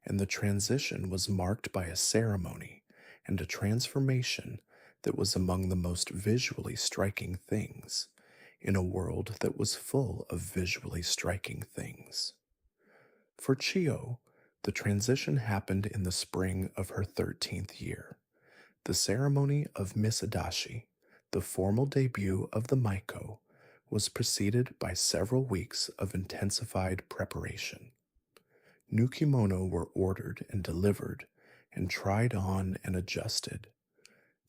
and the transition was marked by a ceremony and a transformation that was among the most visually striking things in a world that was full of visually striking things. For Chiyo, the transition happened in the spring of her 13th year. The ceremony of Misadashi, the formal debut of the maiko, was preceded by several weeks of intensified preparation. New kimono were ordered and delivered, and tried on and adjusted.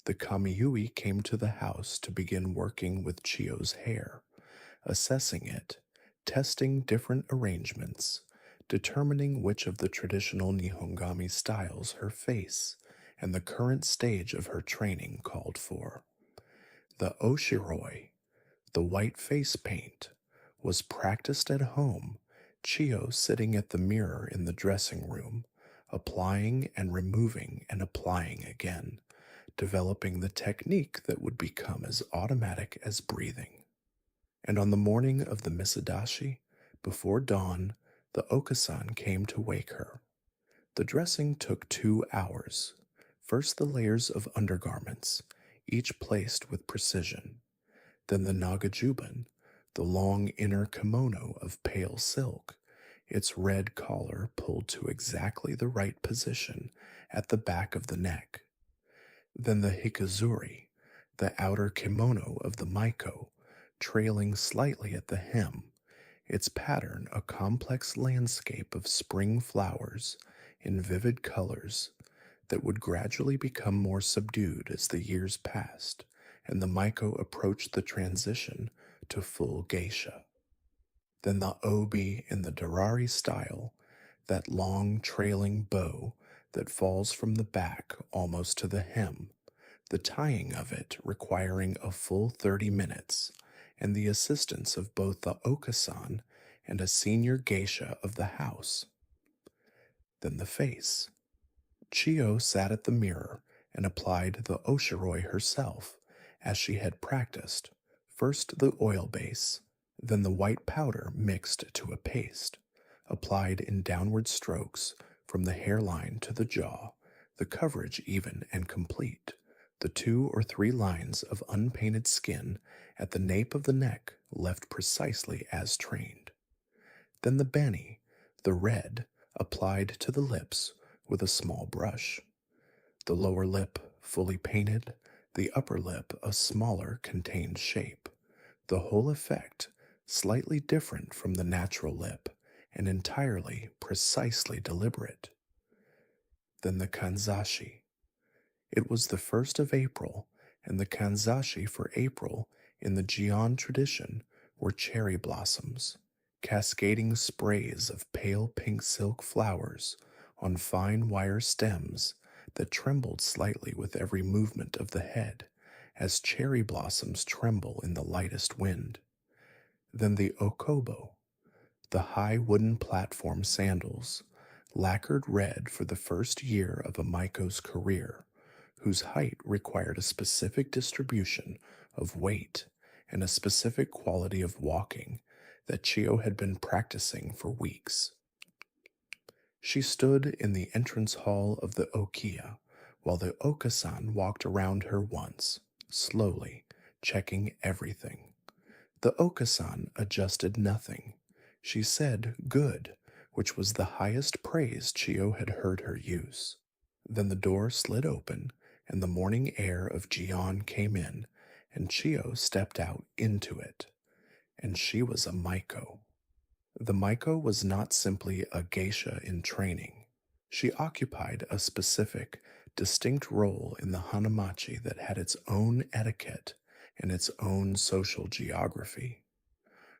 The kamiyui came to the house to begin working with Chiyo's hair, assessing it, testing different arrangements, determining which of the traditional Nihongami styles her face and the current stage of her training called for. The oshiroi, the white face paint, was practiced at home, Chiyo sitting at the mirror in the dressing room, applying and removing and applying again, developing the technique that would become as automatic as breathing. And on the morning of the Misadashi, before dawn, the Okasan came to wake her. The dressing took 2 hours. First the layers of undergarments, each placed with precision. Then the nagajuban, the long inner kimono of pale silk, its red collar pulled to exactly the right position at the back of the neck. Then the hikazuri, the outer kimono of the maiko, trailing slightly at the hem, its pattern a complex landscape of spring flowers in vivid colors that would gradually become more subdued as the years passed and the maiko approached the transition to full geisha. Then the obi in the darari style, that long trailing bow that falls from the back almost to the hem, the tying of it requiring a full 30 minutes, and the assistance of both the okasan and a senior geisha of the house. Then the face. Chiyo sat at the mirror and applied the oshiroi herself, as she had practiced, first the oil base, then the white powder mixed to a paste, applied in downward strokes from the hairline to the jaw, the coverage even and complete, the 2 or 3 lines of unpainted skin at the nape of the neck left precisely as trained. Then the bani, the red, applied to the lips with a small brush. The lower lip fully painted, the upper lip a smaller contained shape, the whole effect slightly different from the natural lip and entirely precisely deliberate. Then the kanzashi. It was the 1st of April, and the kanzashi for April in the Gion tradition were cherry blossoms, cascading sprays of pale pink silk flowers on fine wire stems that trembled slightly with every movement of the head, as cherry blossoms tremble in the lightest wind. Then the okobo, the high wooden platform sandals, lacquered red for the first year of a maiko's career, whose height required a specific distribution of weight and a specific quality of walking that Chiyo had been practicing for weeks. She stood in the entrance hall of the okiya while the okasan walked around her once, slowly, checking everything. The okasan adjusted nothing. She said good, which was the highest praise Chiyo had heard her use. Then the door slid open, and the morning air of Gion came in, and Chiyo stepped out into it. And she was a maiko. The maiko was not simply a geisha in training. She occupied a specific, distinct role in the hanamachi that had its own etiquette and its own social geography.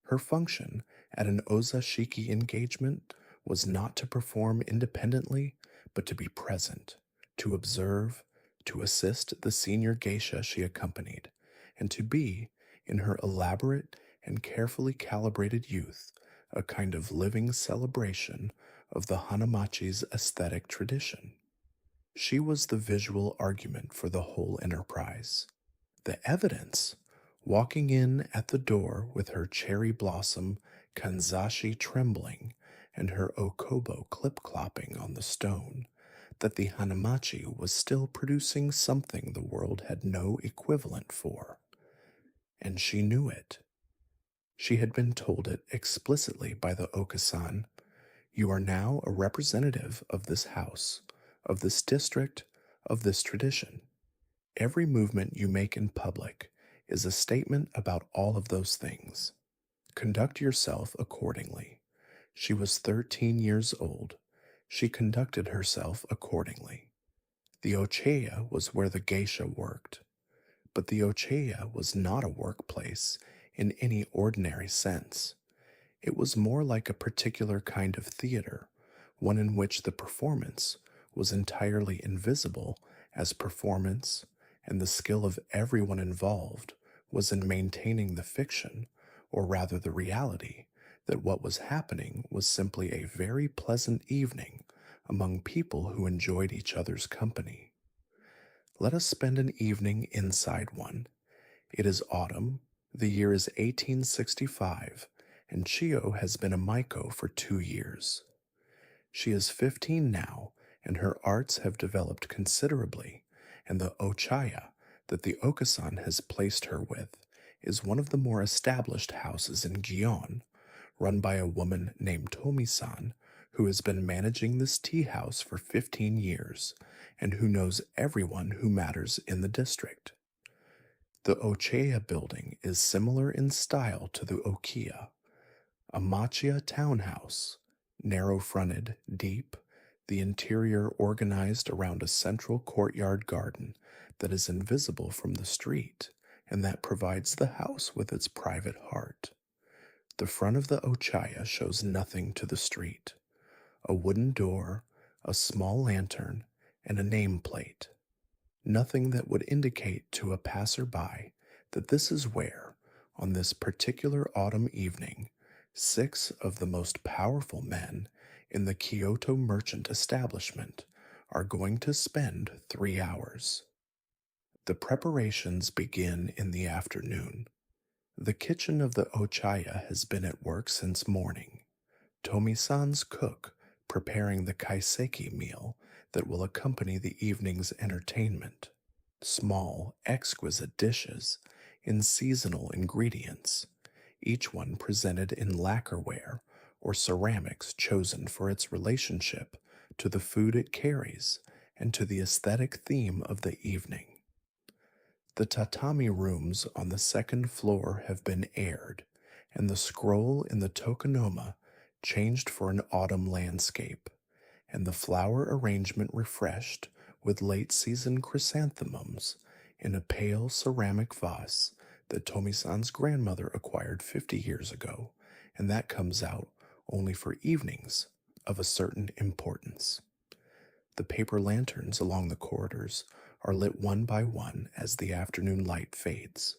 Her function at an ozashiki engagement was not to perform independently, but to be present, to observe, to assist the senior geisha she accompanied, and to be, in her elaborate and carefully calibrated youth, a kind of living celebration of the Hanamachi's aesthetic tradition. She was the visual argument for the whole enterprise. The evidence, walking in at the door with her cherry blossom kanzashi trembling and her okobo clip-clopping on the stone, that the hanamachi was still producing something the world had no equivalent for. And she knew it. She had been told it explicitly by the Okasan. You are now a representative of this house, of this district, of this tradition. Every movement you make in public is a statement about all of those things. Conduct yourself accordingly. She was 13 years old. She conducted herself accordingly. The okiya was where the geisha worked. But the okiya was not a workplace in any ordinary sense. It was more like a particular kind of theater, one in which the performance was entirely invisible as performance, and the skill of everyone involved was in maintaining the fiction, or rather the reality, that what was happening was simply a very pleasant evening among people who enjoyed each other's company. Let us spend an evening inside one. It is autumn, the year is 1865, and Chiyo has been a maiko for 2 years. She is 15 now, and her arts have developed considerably, and the ochaya that the Okasan has placed her with is one of the more established houses in Gion, run by a woman named Tomi-san, who has been managing this tea house for 15 years, and who knows everyone who matters in the district. The Ocheya building is similar in style to the Okiya, a machiya townhouse, narrow-fronted, deep, the interior organized around a central courtyard garden that is invisible from the street and that provides the house with its private heart. The front of the Ochaya shows nothing to the street. A wooden door, a small lantern, and a nameplate. Nothing that would indicate to a passerby that this is where, on this particular autumn evening, 6 of the most powerful men in the Kyoto merchant establishment are going to spend 3 hours. The preparations begin in the afternoon. The kitchen of the Ochaya has been at work since morning. Tomi-san's cook preparing the kaiseki meal that will accompany the evening's entertainment. Small, exquisite dishes in seasonal ingredients, each one presented in lacquerware or ceramics chosen for its relationship to the food it carries and to the aesthetic theme of the evening. The tatami rooms on the second floor have been aired, and the scroll in the tokonoma changed for an autumn landscape, and the flower arrangement refreshed with late-season chrysanthemums in a pale ceramic vase that Tomi-san's grandmother acquired 50 years ago, and that comes out only for evenings of a certain importance. The paper lanterns along the corridors are lit one by one as the afternoon light fades.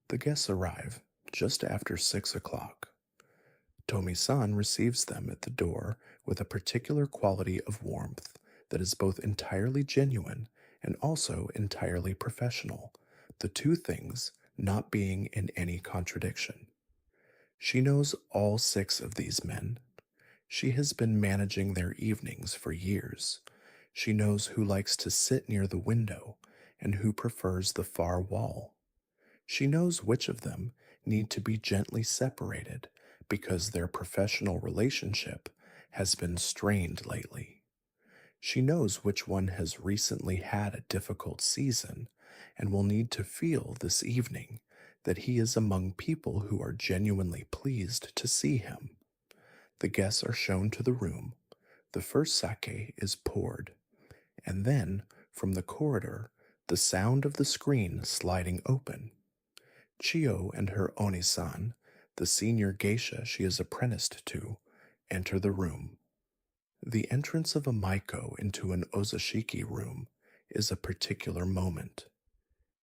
The guests arrive just after 6 o'clock. Tomi-san receives them at the door with a particular quality of warmth that is both entirely genuine and also entirely professional, the two things not being in any contradiction. She knows all six of these men. She has been managing their evenings for years. She knows who likes to sit near the window and who prefers the far wall. She knows which of them need to be gently separated because their professional relationship has been strained lately. She knows which one has recently had a difficult season and will need to feel this evening that he is among people who are genuinely pleased to see him. The guests are shown to the room. The first sake is poured, and then, from the corridor, the sound of the screen sliding open. Chiyo and her Onisan, the senior geisha she is apprenticed to, enter the room. The entrance of a maiko into an ozashiki room is a particular moment.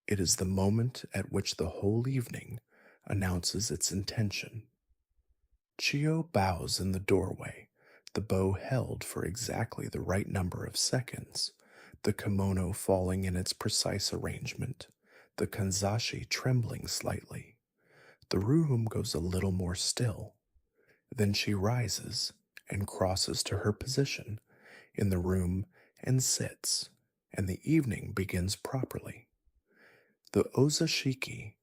It is the moment at which the whole evening announces its intention. Chiyo bows in the doorway, the bow held for exactly the right number of seconds, the kimono falling in its precise arrangement, the kanzashi trembling slightly. The room goes a little more still. Then she rises and crosses to her position in the room and sits, and the evening begins properly. The ozashiki,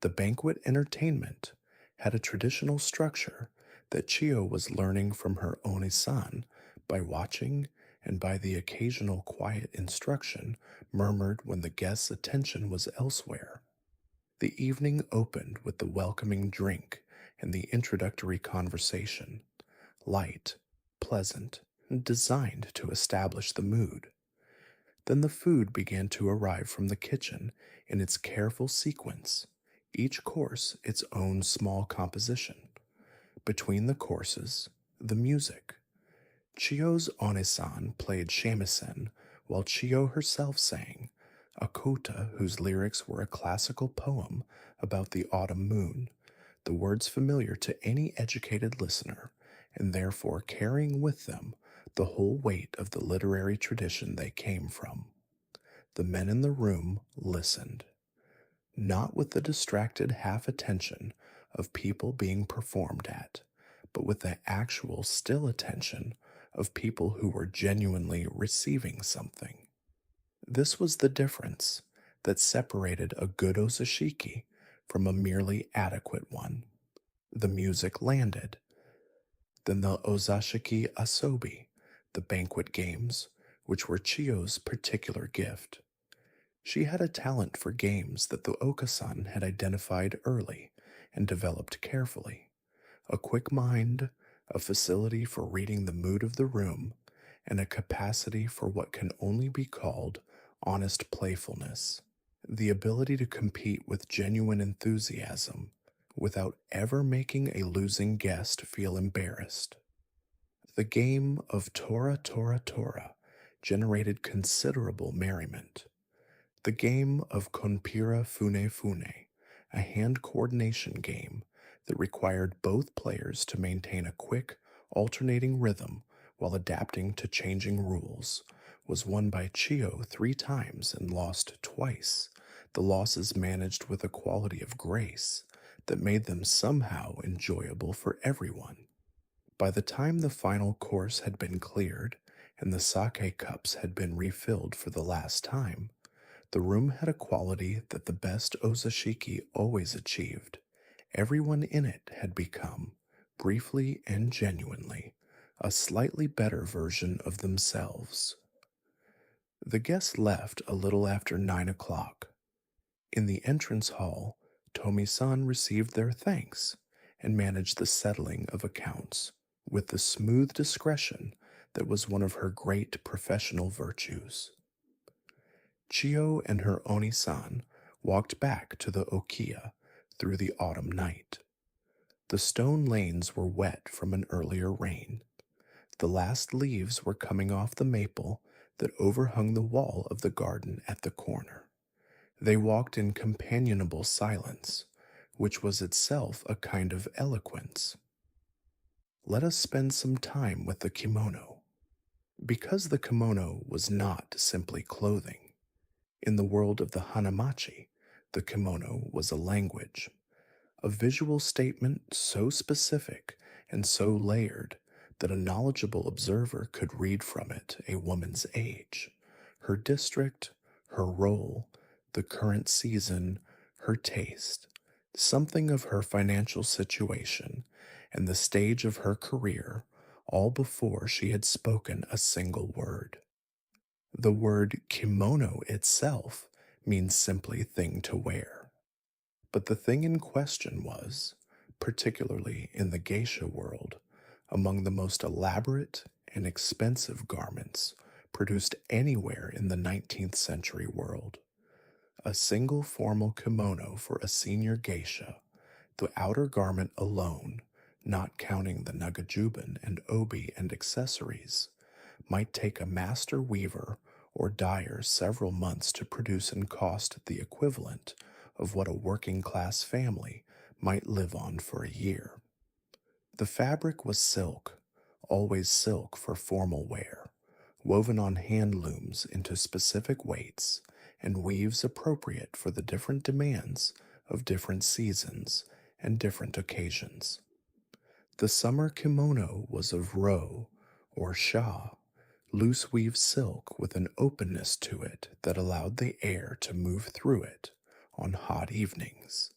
the banquet entertainment, had a traditional structure that Chiyo was learning from her Onisan by watching and by the occasional quiet instruction murmured when the guest's attention was elsewhere. The evening opened with the welcoming drink and the introductory conversation, light, pleasant, and designed to establish the mood. Then the food began to arrive from the kitchen in its careful sequence, each course its own small composition. Between the courses, the music. Chiyo's Onisan played shamisen while Chiyo herself sang, a kota whose lyrics were a classical poem about the autumn moon, the words familiar to any educated listener, and therefore carrying with them the whole weight of the literary tradition they came from. The men in the room listened, not with the distracted half attention of people being performed at, but with the actual still attention of people who were genuinely receiving something. This was the difference that separated a good ozashiki from a merely adequate one. The music landed. Then the ozashiki asobi, the banquet games, which were Chiyo's particular gift. She had a talent for games that the Okasan had identified early and developed carefully. A quick mind, a facility for reading the mood of the room, and a capacity for what can only be called honest playfulness. The ability to compete with genuine enthusiasm without ever making a losing guest feel embarrassed. The game of Tora Tora Tora generated considerable merriment. The game of Konpira Fune Fune, a hand coordination game that required both players to maintain a quick, alternating rhythm while adapting to changing rules, was won by Chiyo 3 times and lost twice, the losses managed with a quality of grace that made them somehow enjoyable for everyone. By the time the final course had been cleared and the sake cups had been refilled for the last time, the room had a quality that the best ozashiki always achieved. Everyone in it had become, briefly and genuinely, a slightly better version of themselves. The guests left a little after 9 o'clock. In the entrance hall, Tomi-san received their thanks and managed the settling of accounts with the smooth discretion that was one of her great professional virtues. Chiyo and her Oni-san walked back to the okiya through the autumn night. The stone lanes were wet from an earlier rain. The last leaves were coming off the maple that overhung the wall of the garden at the corner. They walked in companionable silence, which was itself a kind of eloquence. Let us spend some time with the kimono. Because the kimono was not simply clothing, In the world of the hanamachi, the kimono was a language, a visual statement so specific and so layered that a knowledgeable observer could read from it a woman's age, her district, her role, the current season, her taste, something of her financial situation, and the stage of her career, all before she had spoken a single word. The word kimono itself means simply thing to wear. But the thing in question was, particularly in the geisha world, among the most elaborate and expensive garments produced anywhere in the 19th century world. A single formal kimono for a senior geisha, the outer garment alone, not counting the nagajuban and obi and accessories, might take a master weaver or dyer several months to produce and cost the equivalent of what a working class family might live on for a year. The fabric was silk, always silk for formal wear, woven on hand looms into specific weights and weaves appropriate for the different demands of different seasons and different occasions. The summer kimono was of ro, or sha, loose weave silk with an openness to it that allowed the air to move through it on hot evenings,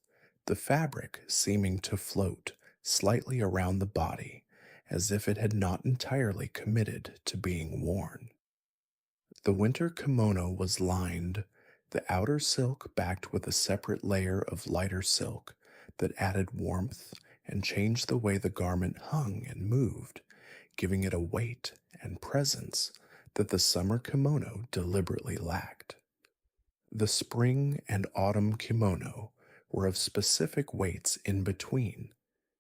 the fabric seeming to float slightly around the body as if it had not entirely committed to being worn. The winter kimono was lined, the outer silk backed with a separate layer of lighter silk that added warmth and changed the way the garment hung and moved, giving it a weight and presence that the summer kimono deliberately lacked. The spring and autumn kimono were of specific weights in between,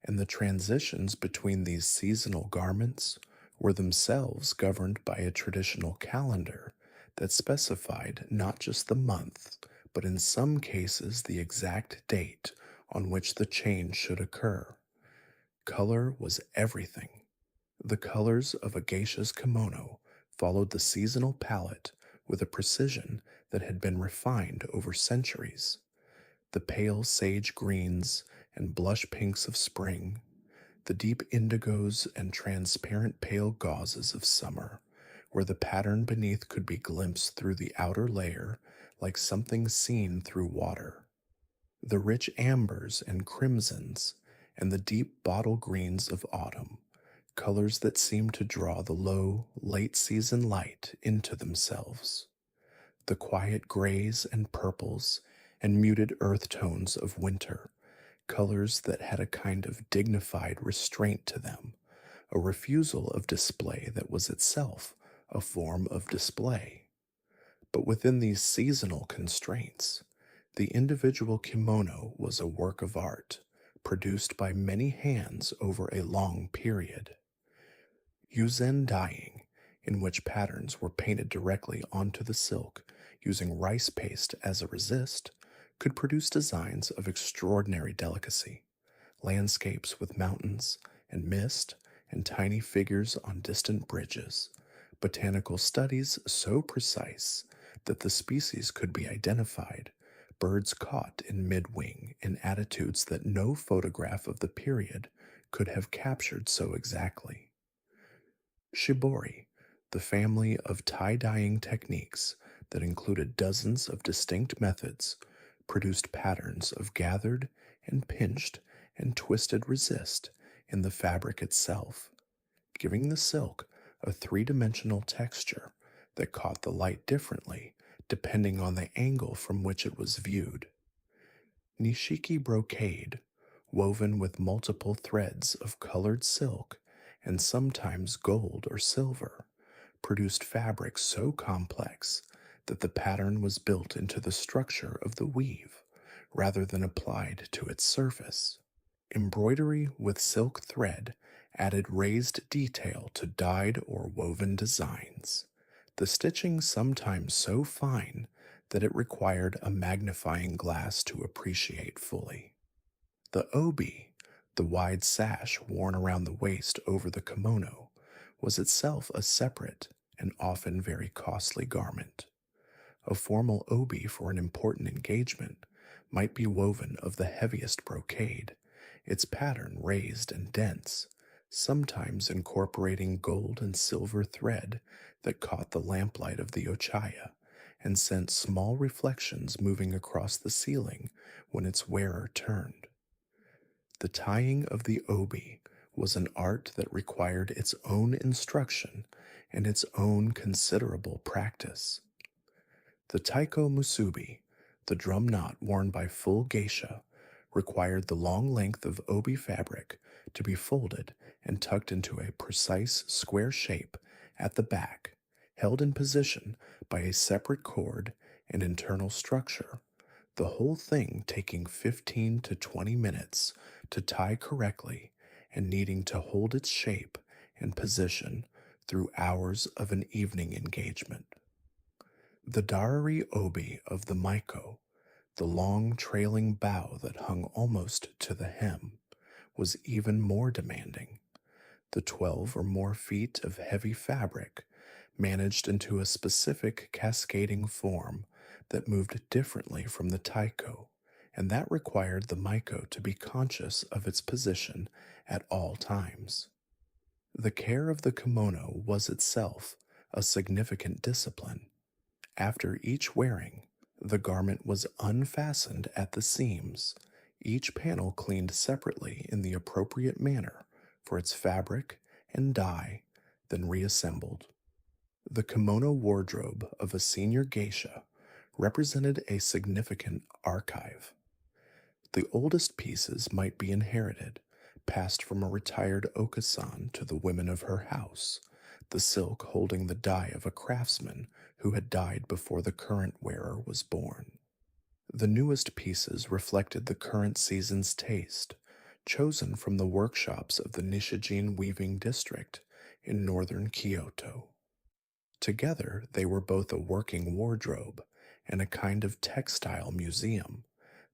and the transitions between these seasonal garments were themselves governed by a traditional calendar that specified not just the month, but in some cases the exact date on which the change should occur. Color was everything. The colors of a geisha's kimono followed the seasonal palette with a precision that had been refined over centuries. The pale sage greens and blush pinks of spring, the deep indigos and transparent pale gauzes of summer, where the pattern beneath could be glimpsed through the outer layer like something seen through water. The rich ambers and crimsons, and the deep bottle greens of autumn, colors that seemed to draw the low, late season light into themselves. The quiet grays and purples and muted earth tones of winter, colors that had a kind of dignified restraint to them, a refusal of display that was itself a form of display. But within these seasonal constraints, the individual kimono was a work of art, produced by many hands over a long period. Yuzen dyeing, in which patterns were painted directly onto the silk using rice paste as a resist, could produce designs of extraordinary delicacy, landscapes with mountains and mist and tiny figures on distant bridges, botanical studies so precise that the species could be identified, birds caught in mid-wing in attitudes that no photograph of the period could have captured so exactly. Shibori, the family of tie-dyeing techniques that included dozens of distinct methods, produced patterns of gathered and pinched and twisted resist in the fabric itself, giving the silk a three-dimensional texture that caught the light differently depending on the angle from which it was viewed. Nishiki brocade, woven with multiple threads of colored silk and sometimes gold or silver, produced fabric so complex that the pattern was built into the structure of the weave rather than applied to its surface. Embroidery with silk thread added raised detail to dyed or woven designs, the stitching sometimes so fine that it required a magnifying glass to appreciate fully. The obi, the wide sash worn around the waist over the kimono, was itself a separate and often very costly garment. A formal obi for an important engagement might be woven of the heaviest brocade, its pattern raised and dense, sometimes incorporating gold and silver thread that caught the lamplight of the okiya and sent small reflections moving across the ceiling when its wearer turned. The tying of the obi was an art that required its own instruction and its own considerable practice. The taiko musubi, the drum knot worn by full geisha, required the long length of obi fabric to be folded and tucked into a precise square shape at the back, held in position by a separate cord and internal structure, the whole thing taking 15 to 20 minutes to tie correctly and needing to hold its shape and position through hours of an evening engagement. The darari obi of the maiko, the long trailing bow that hung almost to the hem, was even more demanding. The 12 or more feet of heavy fabric managed into a specific cascading form that moved differently from the taiko, and that required the maiko to be conscious of its position at all times. The care of the kimono was itself a significant discipline. After each wearing, the garment was unfastened at the seams, each panel cleaned separately in the appropriate manner for its fabric and dye, then reassembled. The kimono wardrobe of a senior geisha represented a significant archive. The oldest pieces might be inherited, passed from a retired okasan to the women of her house, the silk holding the dye of a craftsman who had died before the current wearer was born. The newest pieces reflected the current season's taste, chosen from the workshops of the Nishijin weaving district in northern Kyoto. Together, they were both a working wardrobe and a kind of textile museum,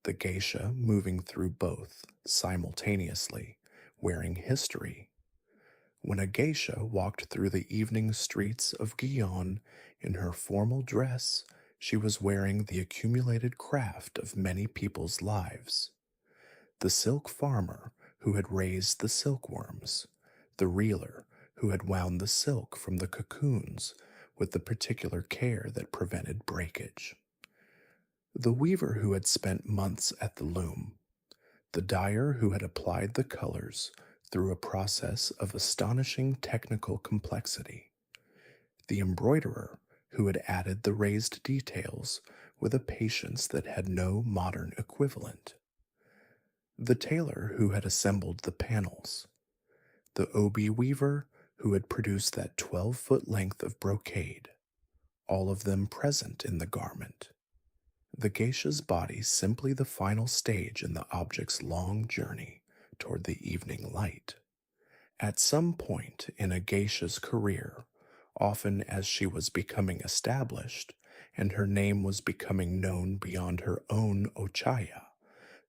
the geisha moving through both simultaneously, wearing history. When a geisha walked through the evening streets of Gion in her formal dress, she was wearing the accumulated craft of many people's lives. The silk farmer who had raised the silkworms, the reeler who had wound the silk from the cocoons with the particular care that prevented breakage, the weaver who had spent months at the loom, the dyer who had applied the colors through a process of astonishing technical complexity, the embroiderer who had added the raised details with a patience that had no modern equivalent, the tailor who had assembled the panels, the obi weaver who had produced that 12-foot length of brocade, all of them present in the garment. The geisha's body simply the final stage in the object's long journey toward the evening light. At some point in a geisha's career, often as she was becoming established and her name was becoming known beyond her own okiya,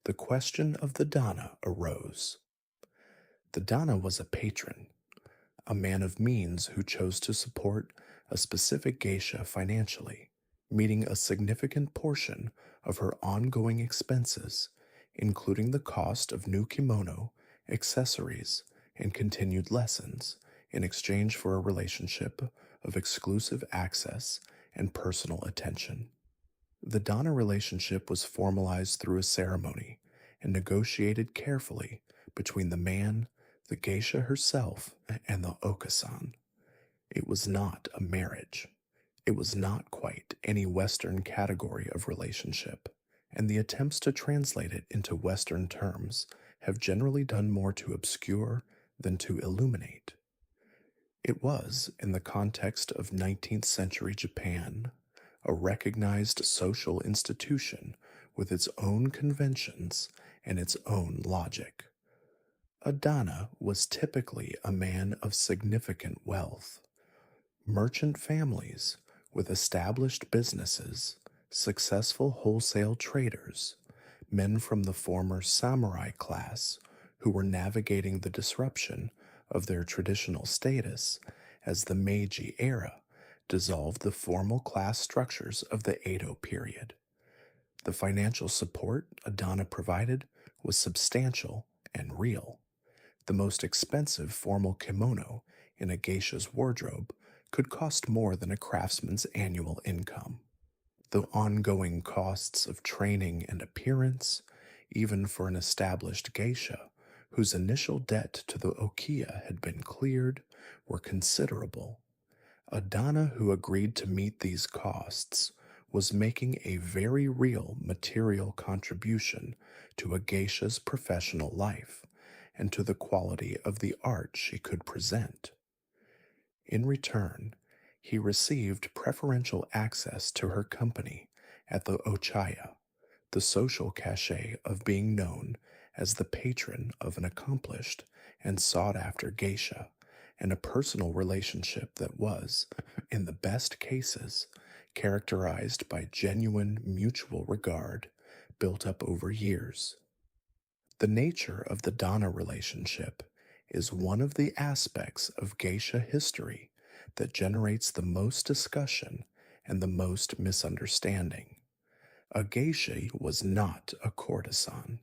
the question of the dana arose. The dana was a patron, a man of means who chose to support a specific geisha financially, meeting a significant portion of her ongoing expenses, including the cost of new kimono, accessories, and continued lessons, in exchange for a relationship of exclusive access and personal attention. The dana relationship was formalized through a ceremony and negotiated carefully between the man, the geisha herself, and the okasan. It was not a marriage. It was not quite any Western category of relationship, and the attempts to translate it into Western terms have generally done more to obscure than to illuminate. It was, in the context of 19th century Japan, a recognized social institution with its own conventions and its own logic. A dana was typically a man of significant wealth. Merchant families with established businesses, successful wholesale traders, men from the former samurai class who were navigating the disruption of their traditional status as the Meiji era dissolved the formal class structures of the Edo period. The financial support Adana provided was substantial and real. The most expensive formal kimono in a geisha's wardrobe could cost more than a craftsman's annual income. The ongoing costs of training and appearance, even for an established geisha whose initial debt to the okiya had been cleared, were considerable. Adana, who agreed to meet these costs, was making a very real material contribution to a geisha's professional life and to the quality of the art she could present. In return, he received preferential access to her company at the Ochaya, the social cachet of being known as the patron of an accomplished and sought after geisha, and a personal relationship that was, in the best cases, characterized by genuine mutual regard built up over years. The nature of the Dana relationship is one of the aspects of geisha history that generates the most discussion and the most misunderstanding. A geisha was not a courtesan.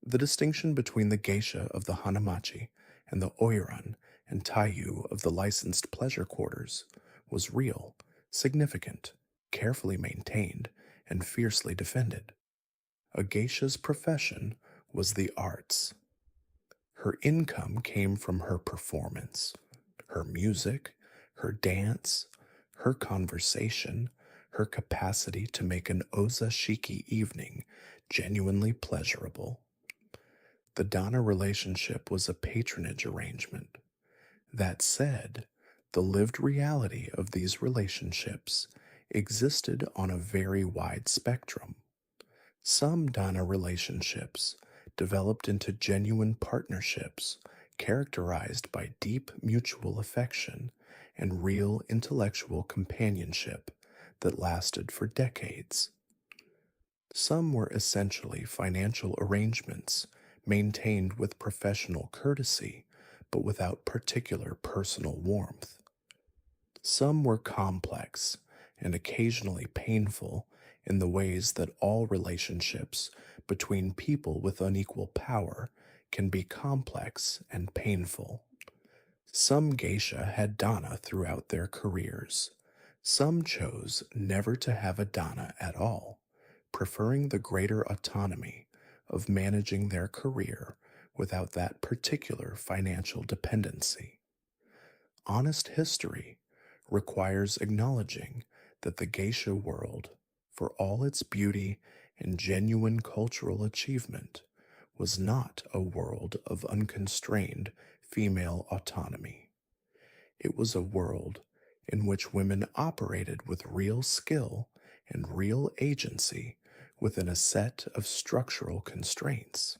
The distinction between the geisha of the hanamachi and the oiran and taiyu of the licensed pleasure quarters was real, significant, carefully maintained, and fiercely defended. A geisha's profession was the arts. Her income came from her performance, her music, her dance, her conversation, her capacity to make an ozashiki evening genuinely pleasurable. The Dana relationship was a patronage arrangement. That said, the lived reality of these relationships existed on a very wide spectrum. Some Dana relationships developed into genuine partnerships characterized by deep mutual affection and real intellectual companionship that lasted for decades. Some were essentially financial arrangements maintained with professional courtesy but without particular personal warmth. Some were complex and occasionally painful in the ways that all relationships between people with unequal power can be complex and painful. Some geisha had dana throughout their careers. Some chose never to have a dana at all, preferring the greater autonomy of managing their career without that particular financial dependency. Honest history requires acknowledging that the geisha world, for all its beauty and genuine cultural achievement, was not a world of unconstrained female autonomy. It was a world in which women operated with real skill and real agency within a set of structural constraints.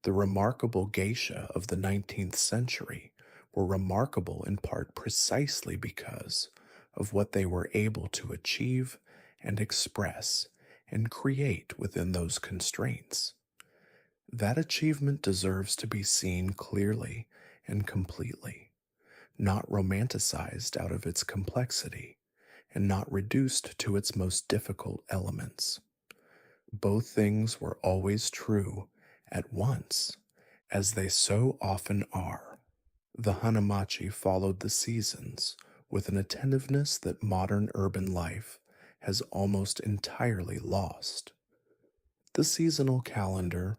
The remarkable geisha of the 19th century were remarkable in part precisely because of what they were able to achieve and express and create within those constraints. That achievement deserves to be seen clearly and completely, not romanticized out of its complexity, and not reduced to its most difficult elements. Both things were always true at once, as they so often are. The hanamachi followed the seasons with an attentiveness that modern urban life has almost entirely lost. The seasonal calendar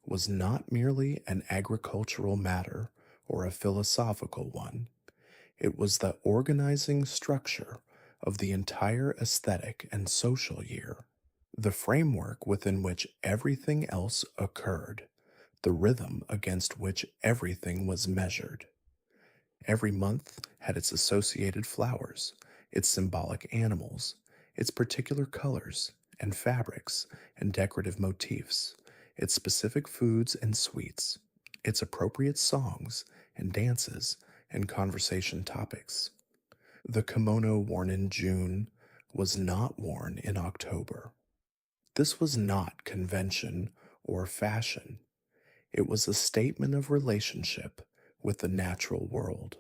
was not merely an agricultural matter or a philosophical one. It was the organizing structure of the entire aesthetic and social year, the framework within which everything else occurred, the rhythm against which everything was measured. Every month had its associated flowers, its symbolic animals, its particular colors and fabrics and decorative motifs, its specific foods and sweets, its appropriate songs and dances and conversation topics. The kimono worn in June was not worn in October. This was not convention or fashion. It was a statement of relationship with the natural world.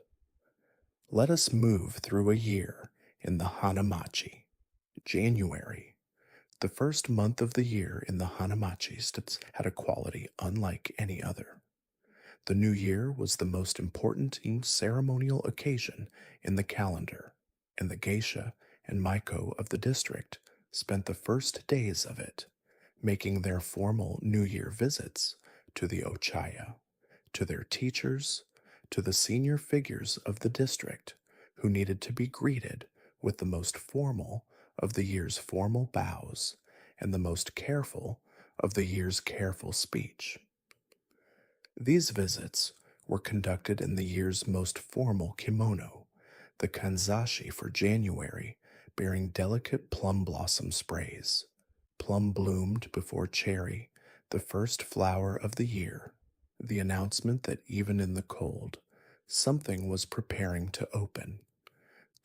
Let us move through a year in the hanamachi. January, the first month of the year in the hanamachi, had a quality unlike any other. The new year was the most important ceremonial occasion in the calendar, and the geisha and maiko of the district spent the first days of it making their formal New Year visits to the okiya, to their teachers, to the senior figures of the district who needed to be greeted with the most formal of the year's formal bows and the most careful of the year's careful speech. These visits were conducted in the year's most formal kimono, the kanzashi for January, bearing delicate plum blossom sprays. Plum bloomed before cherry, the first flower of the year, the announcement that even in the cold, something was preparing to open.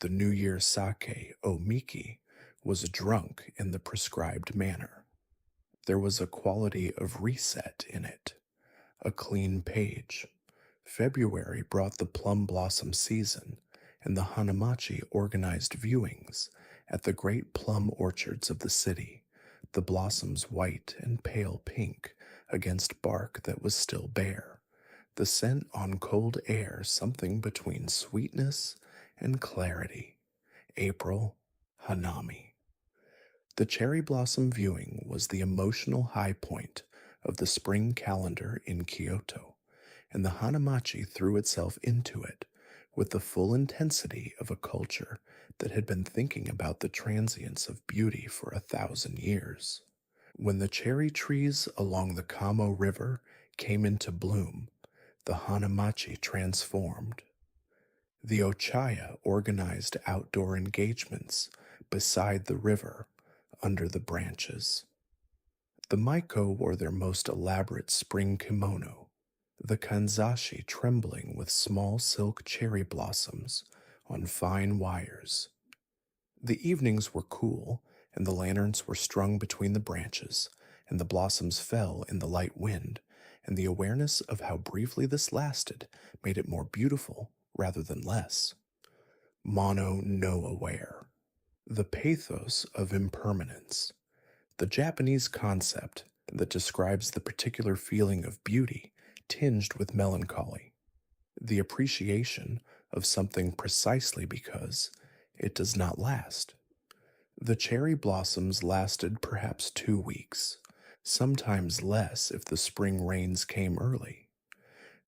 The New Year sake, o miki, was drunk in the prescribed manner. There was a quality of reset in it, a clean page. February brought the plum blossom season, and the hanamachi organized viewings at the great plum orchards of the city, the blossoms white and pale pink against bark that was still bare, the scent on cold air something between sweetness and clarity. April, hanami. The cherry blossom viewing was the emotional high point of the spring calendar in Kyoto, and the hanamachi threw itself into it with the full intensity of a culture that had been thinking about the transience of beauty for 1,000 years. When the cherry trees along the Kamo River came into bloom, the hanamachi transformed. The okiya organized outdoor engagements beside the river under the branches. The maiko wore their most elaborate spring kimono, the kanzashi trembling with small silk cherry blossoms on fine wires. The evenings were cool, and the lanterns were strung between the branches, and the blossoms fell in the light wind, and the awareness of how briefly this lasted made it more beautiful rather than less. Mono no aware. The pathos of impermanence. The Japanese concept that describes the particular feeling of beauty tinged with melancholy. The appreciation of something precisely because it does not last. The cherry blossoms lasted perhaps 2 weeks, sometimes less if the spring rains came early.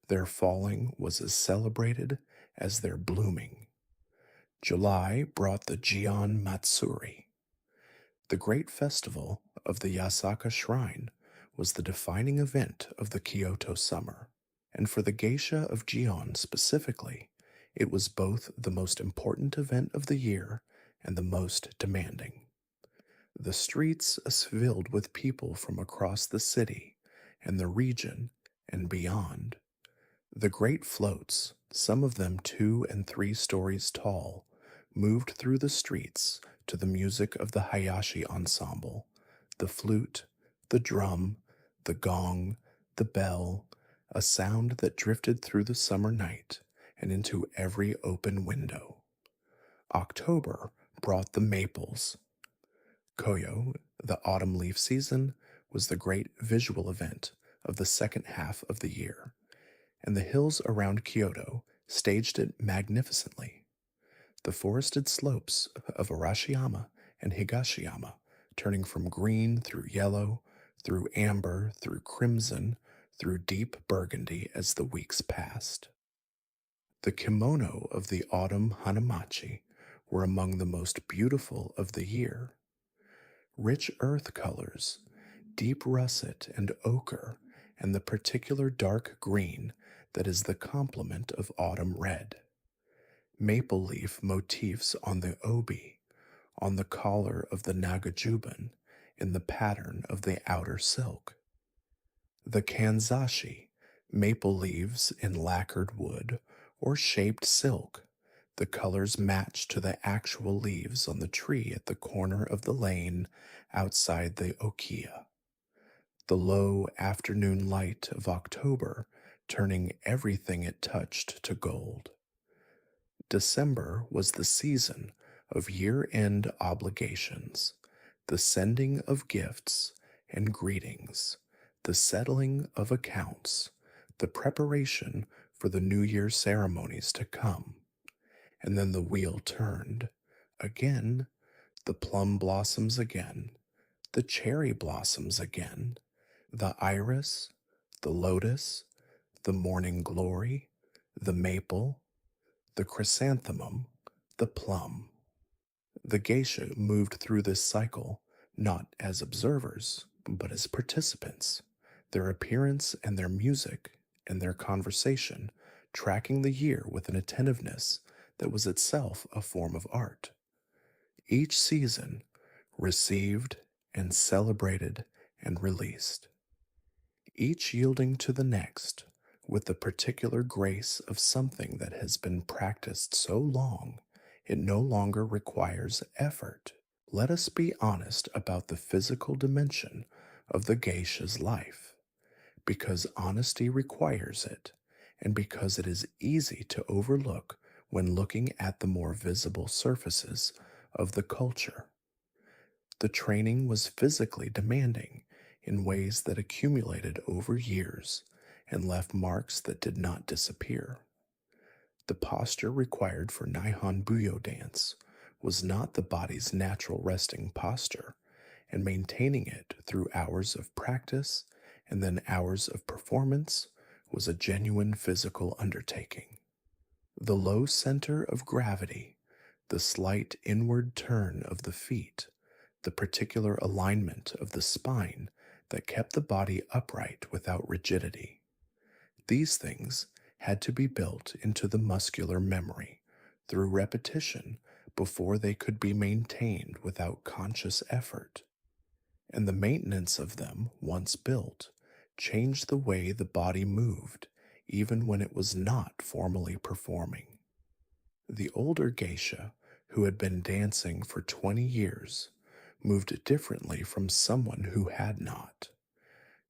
Their falling was as celebrated as their blooming. July brought the Gion Matsuri. The great festival of the Yasaka Shrine was the defining event of the Kyoto summer, and for the geisha of Gion specifically, it was both the most important event of the year and the most demanding. The streets filled with people from across the city and the region and beyond. The great floats, some of them 2 and 3 stories tall, moved through the streets to the music of the Hayashi ensemble, the flute, the drum, the gong, the bell, a sound that drifted through the summer night and into every open window. October brought the maples. Koyo, the autumn leaf season, was the great visual event of the second half of the year, and the hills around Kyoto staged it magnificently. The forested slopes of Arashiyama and Higashiyama, turning from green through yellow, through amber, through crimson, through deep burgundy as the weeks passed. The kimono of the autumn hanamachi were among the most beautiful of the year. Rich earth colors, deep russet and ochre, and the particular dark green that is the complement of autumn red. Maple leaf motifs on the obi, on the collar of the nagajuban, in the pattern of the outer silk. The kanzashi, maple leaves in lacquered wood or shaped silk, the colors match to the actual leaves on the tree at the corner of the lane outside the okiya. The low afternoon light of October turning everything it touched to gold. December was the season of year end obligations, the sending of gifts and greetings, the settling of accounts, the preparation for the New Year's ceremonies to come. And then the wheel turned. Again, the plum blossoms again, the cherry blossoms again, the iris, the lotus, the morning glory, the maple, the chrysanthemum, the plum. The geisha moved through this cycle not as observers, but as participants, their appearance and their music and their conversation tracking the year with an attentiveness that was itself a form of art. Each season received and celebrated and released, each yielding to the next with the particular grace of something that has been practiced so long it no longer requires effort. Let us be honest about the physical dimension of the geisha's life, because honesty requires it, and because it is easy to overlook when looking at the more visible surfaces of the culture. The training was physically demanding in ways that accumulated over years and left marks that did not disappear. The posture required for Nihon Buyo dance was not the body's natural resting posture, and maintaining it through hours of practice and then hours of performance was a genuine physical undertaking. The low center of gravity, the slight inward turn of the feet, the particular alignment of the spine that kept the body upright without rigidity. These things had to be built into the muscular memory through repetition before they could be maintained without conscious effort. And the maintenance of them, once built, changed the way the body moved, even when it was not formally performing. The older geisha, who had been dancing for 20 years, moved differently from someone who had not.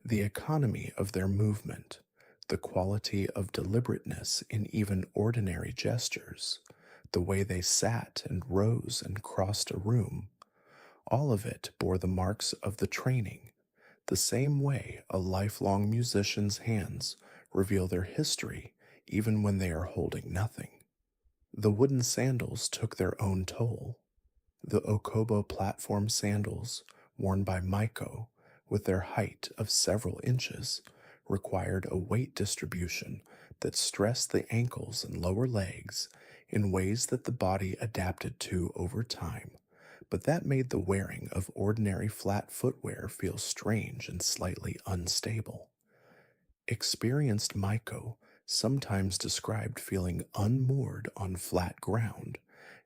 The economy of their movement, the quality of deliberateness in even ordinary gestures, the way they sat and rose and crossed a room, all of it bore the marks of the training, the same way a lifelong musician's hands reveal their history even when they are holding nothing. The wooden sandals took their own toll. The okobo platform sandals, worn by maiko, with their height of several inches, required a weight distribution that stressed the ankles and lower legs in ways that the body adapted to over time, but that made the wearing of ordinary flat footwear feel strange and slightly unstable. Experienced maiko sometimes described feeling unmoored on flat ground,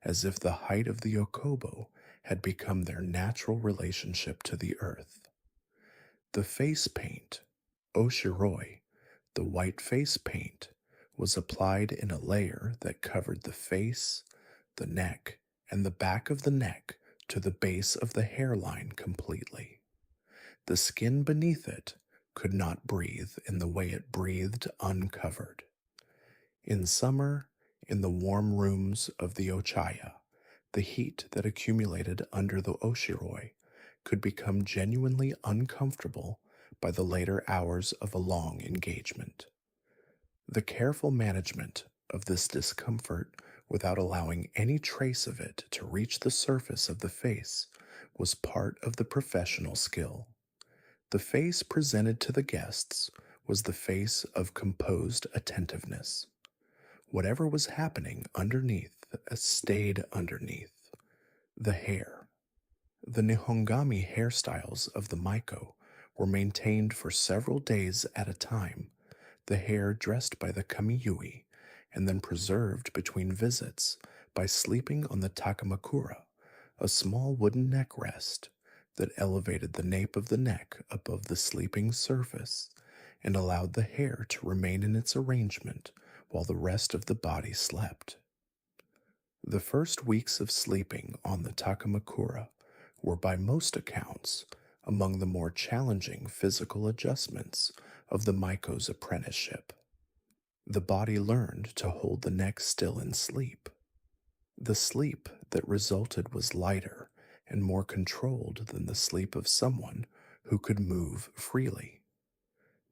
as if the height of the okobo had become their natural relationship to the earth. The face paint, oshiroi, the white face paint, was applied in a layer that covered the face, the neck, and the back of the neck to the base of the hairline completely. The skin beneath it could not breathe in the way it breathed uncovered. In summer, in the warm rooms of the okiya, the heat that accumulated under the oshiroi could become genuinely uncomfortable by the later hours of a long engagement. The careful management of this discomfort without allowing any trace of it to reach the surface of the face was part of the professional skill. The face presented to the guests was the face of composed attentiveness. Whatever was happening underneath stayed underneath. The hair. The Nihongami hairstyles of the maiko were maintained for several days at a time, the hair dressed by the kamiyui, and then preserved between visits by sleeping on the takamakura, a small wooden neck rest that elevated the nape of the neck above the sleeping surface and allowed the hair to remain in its arrangement while the rest of the body slept. The first weeks of sleeping on the takamakura were by most accounts among the more challenging physical adjustments of the maiko's apprenticeship. The body learned to hold the neck still in sleep. The sleep that resulted was lighter and more controlled than the sleep of someone who could move freely.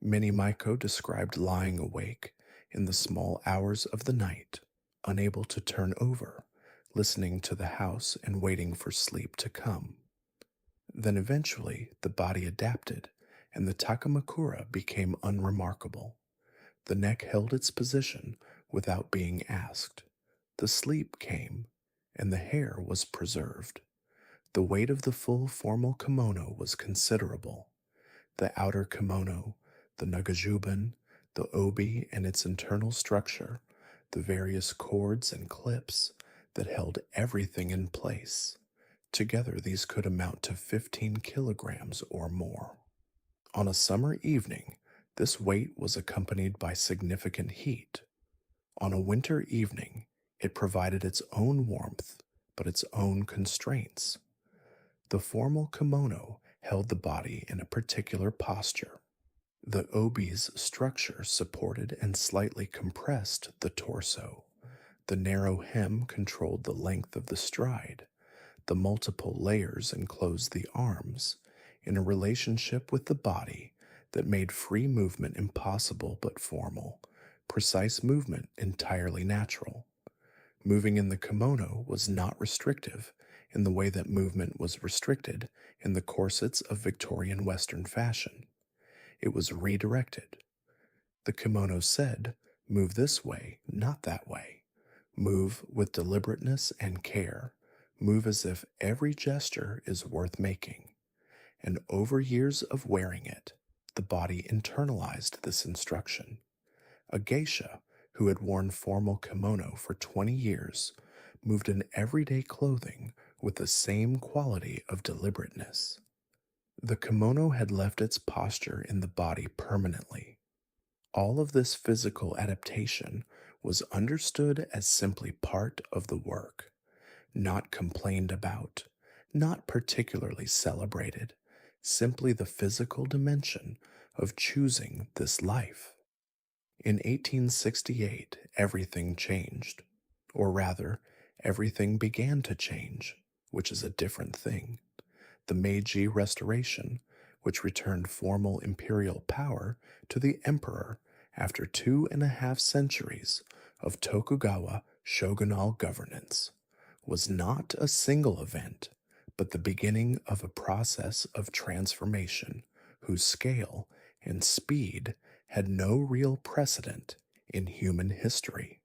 Many maiko described lying awake in the small hours of the night, unable to turn over, listening to the house and waiting for sleep to come. Then eventually the body adapted and the takamakura became unremarkable. The neck held its position without being asked. The sleep came, and the hair was preserved. The weight of the full formal kimono was considerable. The outer kimono, the nagajuban, the obi and its internal structure, the various cords and clips that held everything in place. Together, these could amount to 15 kilograms or more. On a summer evening, this weight was accompanied by significant heat. On a winter evening, it provided its own warmth, but its own constraints. The formal kimono held the body in a particular posture. The obi's structure supported and slightly compressed the torso. The narrow hem controlled the length of the stride. The multiple layers enclosed the arms in a relationship with the body that made free movement impossible but formal, precise movement entirely natural. Moving in the kimono was not restrictive in the way that movement was restricted in the corsets of Victorian Western fashion. It was redirected. The kimono said, "Move this way, not that way. Move with deliberateness and care. Move as if every gesture is worth making." And over years of wearing it, the body internalized this instruction. A geisha who had worn formal kimono for 20 years moved in everyday clothing with the same quality of deliberateness. The kimono had left its posture in the body permanently. All of this physical adaptation was understood as simply part of the work, not complained about, not particularly celebrated, simply the physical dimension of choosing this life. In 1868, everything changed. Or rather, everything began to change, which is a different thing. The Meiji Restoration, which returned formal imperial power to the emperor after 2.5 centuries of Tokugawa shogunal governance, was not a single event, but the beginning of a process of transformation whose scale and speed had no real precedent in human history.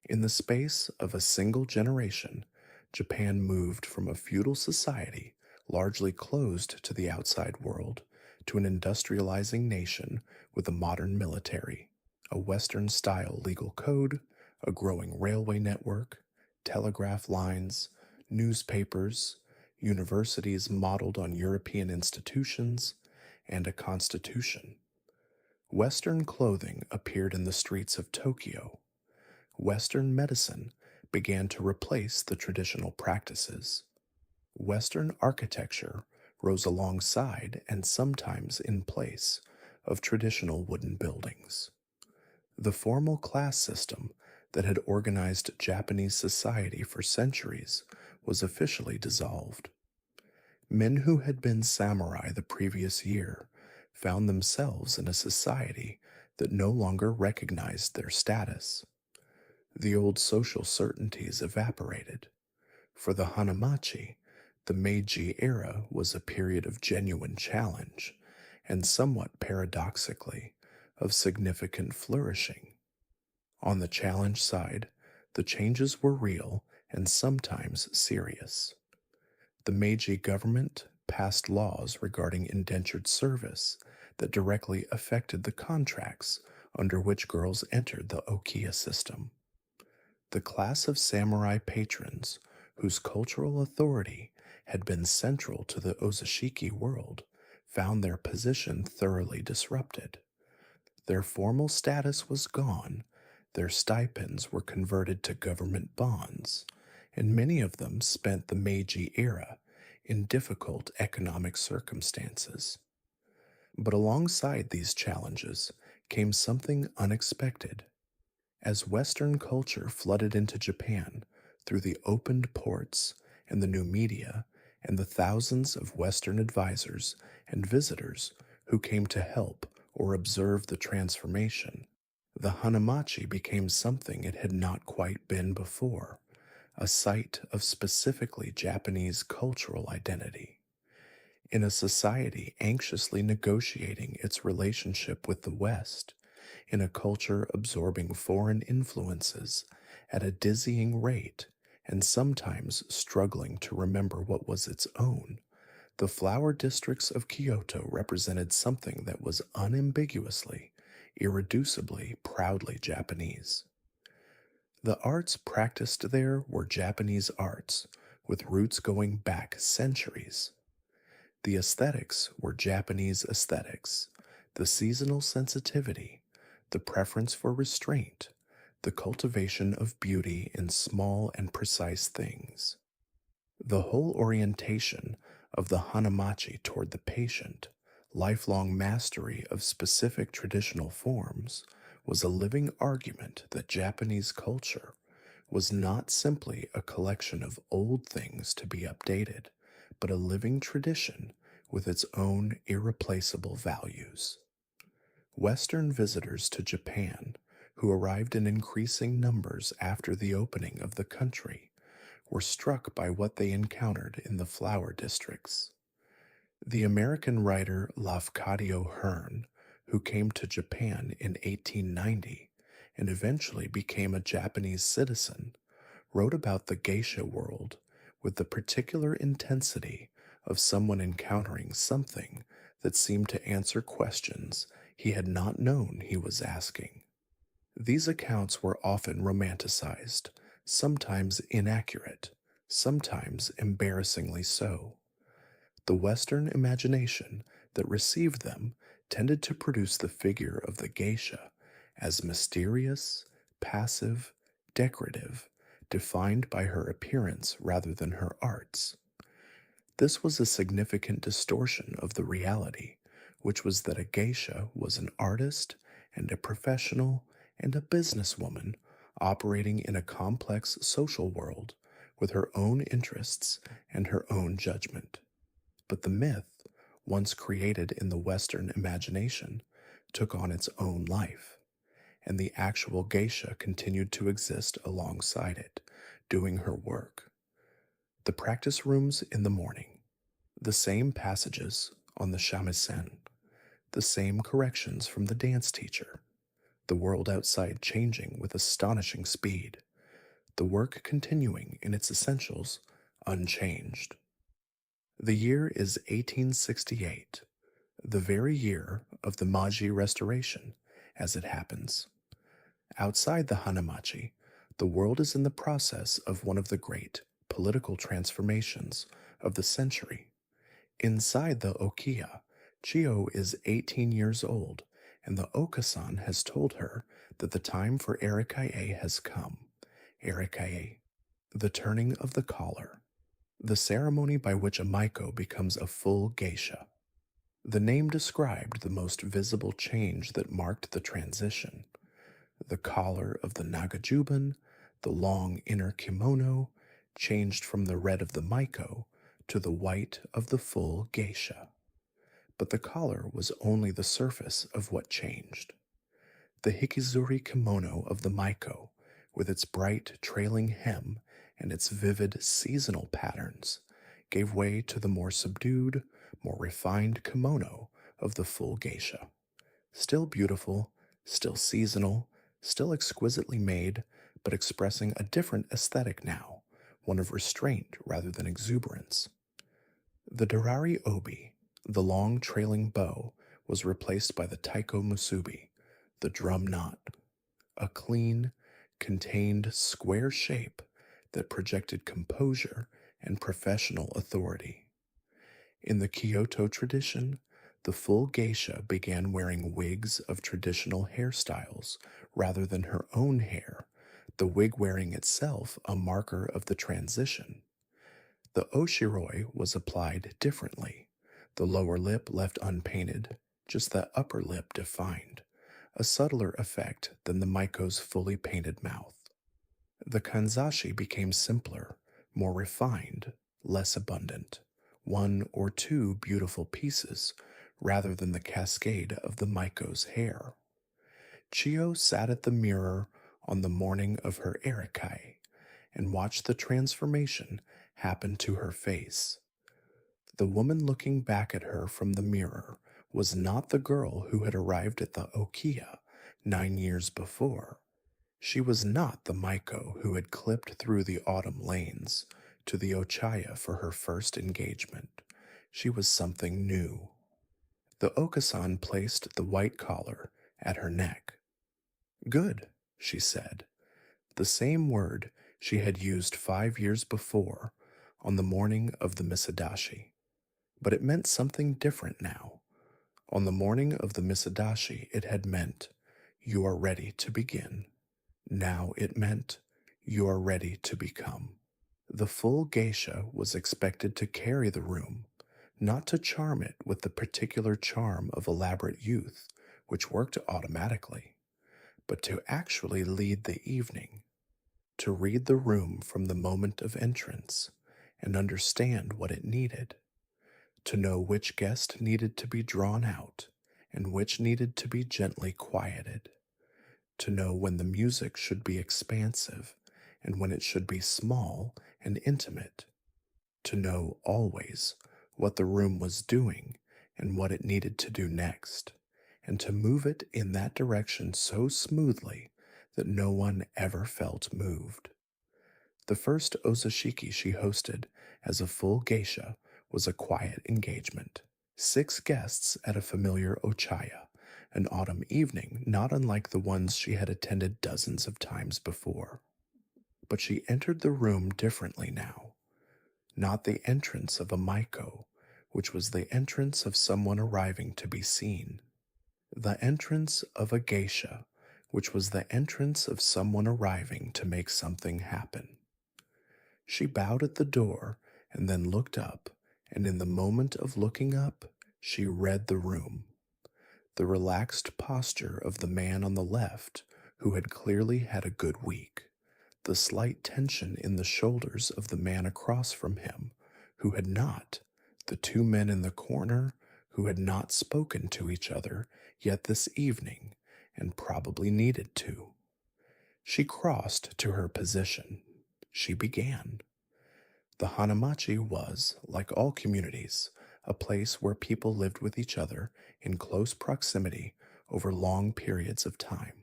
In the space of a single generation, Japan moved from a feudal society largely closed to the outside world to an industrializing nation with a modern military, a Western style legal code, a growing railway network, telegraph lines, newspapers, universities modeled on European institutions, and a constitution. Western clothing appeared in the streets of Tokyo. Western medicine began to replace the traditional practices. Western architecture rose alongside and sometimes in place of traditional wooden buildings. The formal class system that had organized Japanese society for centuries was officially dissolved. Men who had been samurai the previous year found themselves in a society that no longer recognized their status. The old social certainties evaporated. For the hanamachi, the Meiji era was a period of genuine challenge, and somewhat paradoxically, of significant flourishing. On the challenge side, the changes were real and sometimes serious. The Meiji government passed laws regarding indentured service that directly affected the contracts under which girls entered the okiya system. The class of samurai patrons, whose cultural authority had been central to the Ozashiki world, found their position thoroughly disrupted. Their formal status was gone, their stipends were converted to government bonds, and many of them spent the Meiji era in difficult economic circumstances. But alongside these challenges came something unexpected. As Western culture flooded into Japan through the opened ports and the new media and the thousands of Western advisors and visitors who came to help or observe the transformation, the hanamachi became something it had not quite been before, a site of specifically Japanese cultural identity. In a society anxiously negotiating its relationship with the West, in a culture absorbing foreign influences at a dizzying rate and sometimes struggling to remember what was its own, the flower districts of Kyoto represented something that was unambiguously, irreducibly, proudly Japanese. The arts practiced there were Japanese arts, with roots going back centuries. The aesthetics were Japanese aesthetics, the seasonal sensitivity, the preference for restraint, the cultivation of beauty in small and precise things. The whole orientation of the hanamachi toward the patient, lifelong mastery of specific traditional forms, was a living argument that Japanese culture was not simply a collection of old things to be updated, but a living tradition with its own irreplaceable values. Western visitors to Japan, who arrived in increasing numbers after the opening of the country, were struck by what they encountered in the flower districts. The American writer Lafcadio Hearn, who came to Japan in 1890 and eventually became a Japanese citizen, wrote about the geisha world with the particular intensity of someone encountering something that seemed to answer questions he had not known he was asking. These accounts were often romanticized, sometimes inaccurate, sometimes embarrassingly so. The Western imagination that received them tended to produce the figure of the geisha as mysterious, passive, decorative, defined by her appearance rather than her arts. This was a significant distortion of the reality, which was that a geisha was an artist and a professional and a businesswoman operating in a complex social world with her own interests and her own judgment. But the myth, once created in the Western imagination, took on its own life, and the actual geisha continued to exist alongside it, doing her work. The practice rooms in the morning, the same passages on the shamisen, the same corrections from the dance teacher, the world outside changing with astonishing speed, the work continuing in its essentials unchanged. The year is 1868, the very year of the Meiji Restoration, as it happens. Outside the Hanamachi, the world is in the process of one of the great political transformations of the century. Inside the okiya, Chiyo is 18 years old, and the Okasan has told her that the time for erikae has come. Erikae, the turning of the collar, the ceremony by which a maiko becomes a full geisha. The name described the most visible change that marked the transition. The collar of the nagajuban, the long inner kimono, changed from the red of the maiko to the white of the full geisha. But the collar was only the surface of what changed. The hikizuri kimono of the maiko, with its bright trailing hem and its vivid seasonal patterns, gave way to the more subdued, more refined kimono of the full geisha. Still beautiful, still seasonal, still exquisitely made, but expressing a different aesthetic now, one of restraint rather than exuberance. The Darari obi, the long trailing bow, was replaced by the taiko musubi, the drum knot, a clean, contained square shape that projected composure and professional authority. In the Kyoto tradition, the full geisha began wearing wigs of traditional hairstyles rather than her own hair, the wig wearing itself a marker of the transition. The oshiroi was applied differently, the lower lip left unpainted, just the upper lip defined, a subtler effect than the maiko's fully painted mouth. The kanzashi became simpler, more refined, less abundant, one or two beautiful pieces rather than the cascade of the maiko's hair. Chiyo sat at the mirror on the morning of her erikae and watched the transformation happen to her face. The woman looking back at her from the mirror was not the girl who had arrived at the okiya 9 years before. She was not the maiko who had clipped through the autumn lanes to the ochaya for her first engagement. She was something new. The okasan placed the white collar at her neck. Good, she said, the same word she had used 5 years before on the morning of the misadashi. But it meant something different now. On the morning of the misadashi, it had meant, you are ready to begin. Now it meant, you are ready to become. The full geisha was expected to carry the room, not to charm it with the particular charm of elaborate youth, which worked automatically, but to actually lead the evening, to read the room from the moment of entrance and understand what it needed, to know which guest needed to be drawn out and which needed to be gently quieted, to know when the music should be expansive and when it should be small and intimate, to know always what the room was doing and what it needed to do next, and to move it in that direction so smoothly that no one ever felt moved. The first ozashiki she hosted as a full geisha was a quiet engagement. 6 guests at a familiar ochaya, an autumn evening not unlike the ones she had attended dozens of times before. But she entered the room differently now. Not the entrance of a maiko, which was the entrance of someone arriving to be seen. The entrance of a geisha, which was the entrance of someone arriving to make something happen. She bowed at the door and then looked up, and in the moment of looking up, she read the room. The relaxed posture of the man on the left, who had clearly had a good week. The slight tension in the shoulders of the man across from him, who had not. The 2 men in the corner, who had not spoken to each other yet this evening, and probably needed to. She crossed to her position. She began. The hanamachi was, like all communities, a place where people lived with each other in close proximity over long periods of time.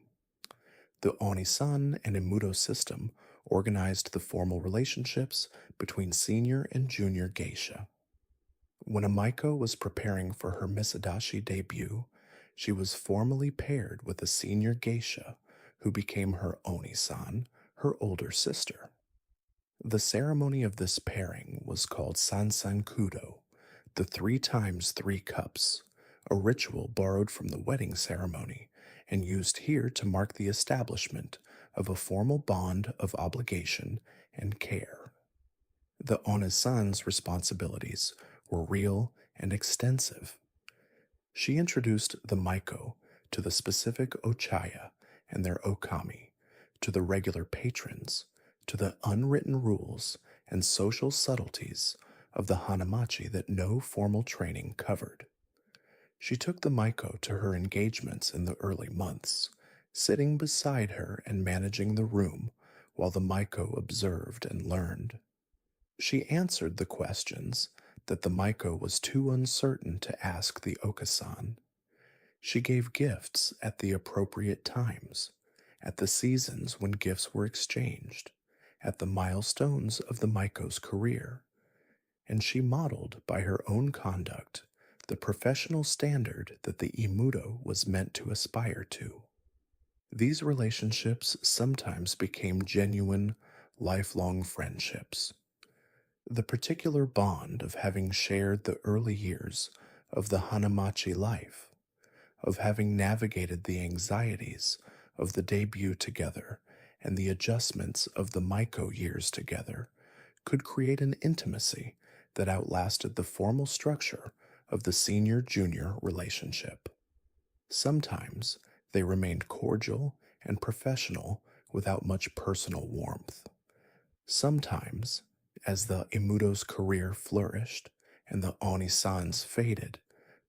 The Onisan and Imudo system organized the formal relationships between senior and junior geisha. When a maiko was preparing for her misadashi debut, she was formally paired with a senior geisha who became her Onisan, her older sister. The ceremony of this pairing was called sansankudo, the 3 times 3 cups, a ritual borrowed from the wedding ceremony and used here to mark the establishment of a formal bond of obligation and care. The Onisan's responsibilities were real and extensive. She introduced the maiko to the specific ochaya and their okami, to the regular patrons, to the unwritten rules and social subtleties of the hanamachi that no formal training covered. She took the maiko to her engagements in the early months, sitting beside her and managing the room while the maiko observed and learned. She answered the questions that the maiko was too uncertain to ask the okasan. She gave gifts at the appropriate times, at the seasons when gifts were exchanged, at the milestones of the maiko's career, and she modeled by her own conduct the professional standard that the imudo was meant to aspire to. These relationships sometimes became genuine, lifelong friendships. The particular bond of having shared the early years of the hanamachi life, of having navigated the anxieties of the debut together and the adjustments of the maiko years together, could create an intimacy that outlasted the formal structure of the senior-junior relationship. Sometimes they remained cordial and professional without much personal warmth. Sometimes, as the Imudo's career flourished and the Onisans faded,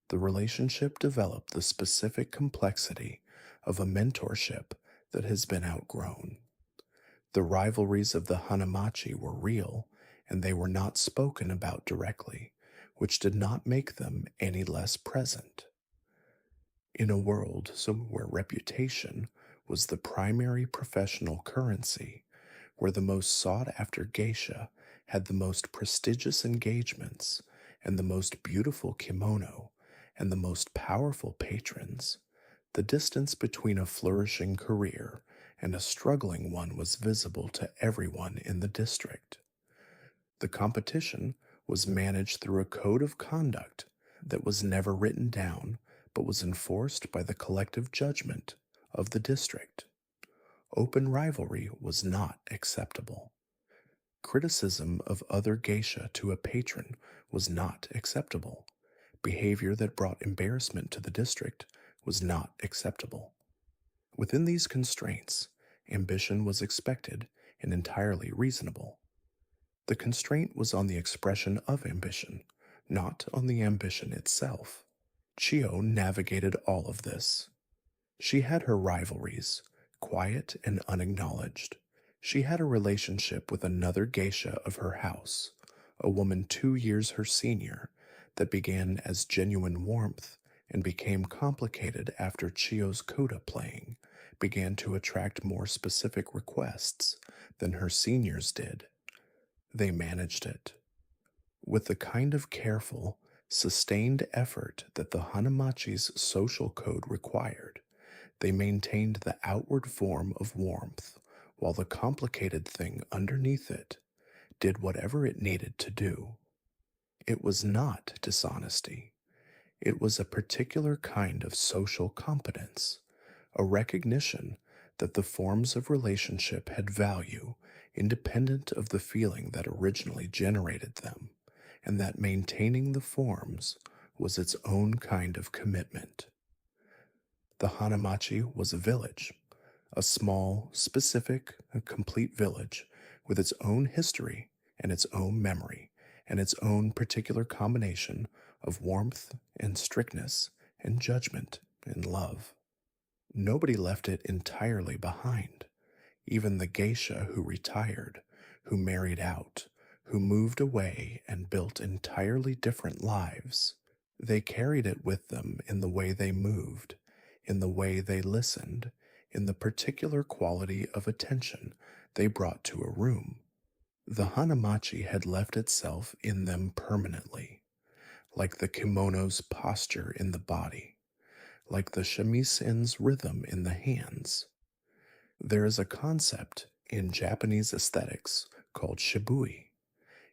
the relationship developed the specific complexity of a mentorship that has been outgrown. The rivalries of the hanamachi were real, and they were not spoken about directly, which did not make them any less present. In a world where reputation was the primary professional currency, where the most sought after geisha had the most prestigious engagements and the most beautiful kimono and the most powerful patrons, the distance between a flourishing career and a struggling one was visible to everyone in the district. The competition was managed through a code of conduct that was never written down but was enforced by the collective judgment of the district. Open rivalry was not acceptable. Criticism of other geisha to a patron was not acceptable. Behavior that brought embarrassment to the district was not acceptable. Within these constraints, ambition was expected and entirely reasonable. The constraint was on the expression of ambition, not on the ambition itself. Chiyo navigated all of this. She had her rivalries, quiet and unacknowledged. She had a relationship with another geisha of her house, a woman 2 years her senior, that began as genuine warmth and became complicated after Chiyo's coda playing began to attract more specific requests than her seniors did. They managed it. With the kind of careful, sustained effort that the Hanamachi's social code required, they maintained the outward form of warmth, while the complicated thing underneath it did whatever it needed to do. It was not dishonesty. It was a particular kind of social competence, a recognition that the forms of relationship had value independent of the feeling that originally generated them, and that maintaining the forms was its own kind of commitment. The Hanamachi was a village, a small, specific, and complete village with its own history and its own memory and its own particular combination of warmth and strictness and judgment and love. Nobody left it entirely behind. Even the geisha who retired, who married out, who moved away and built entirely different lives, they carried it with them in the way they moved, in the way they listened, in the particular quality of attention they brought to a room. The hanamachi had left itself in them permanently, like the kimono's posture in the body, like the shamisen's rhythm in the hands. There is a concept in Japanese aesthetics called shibui.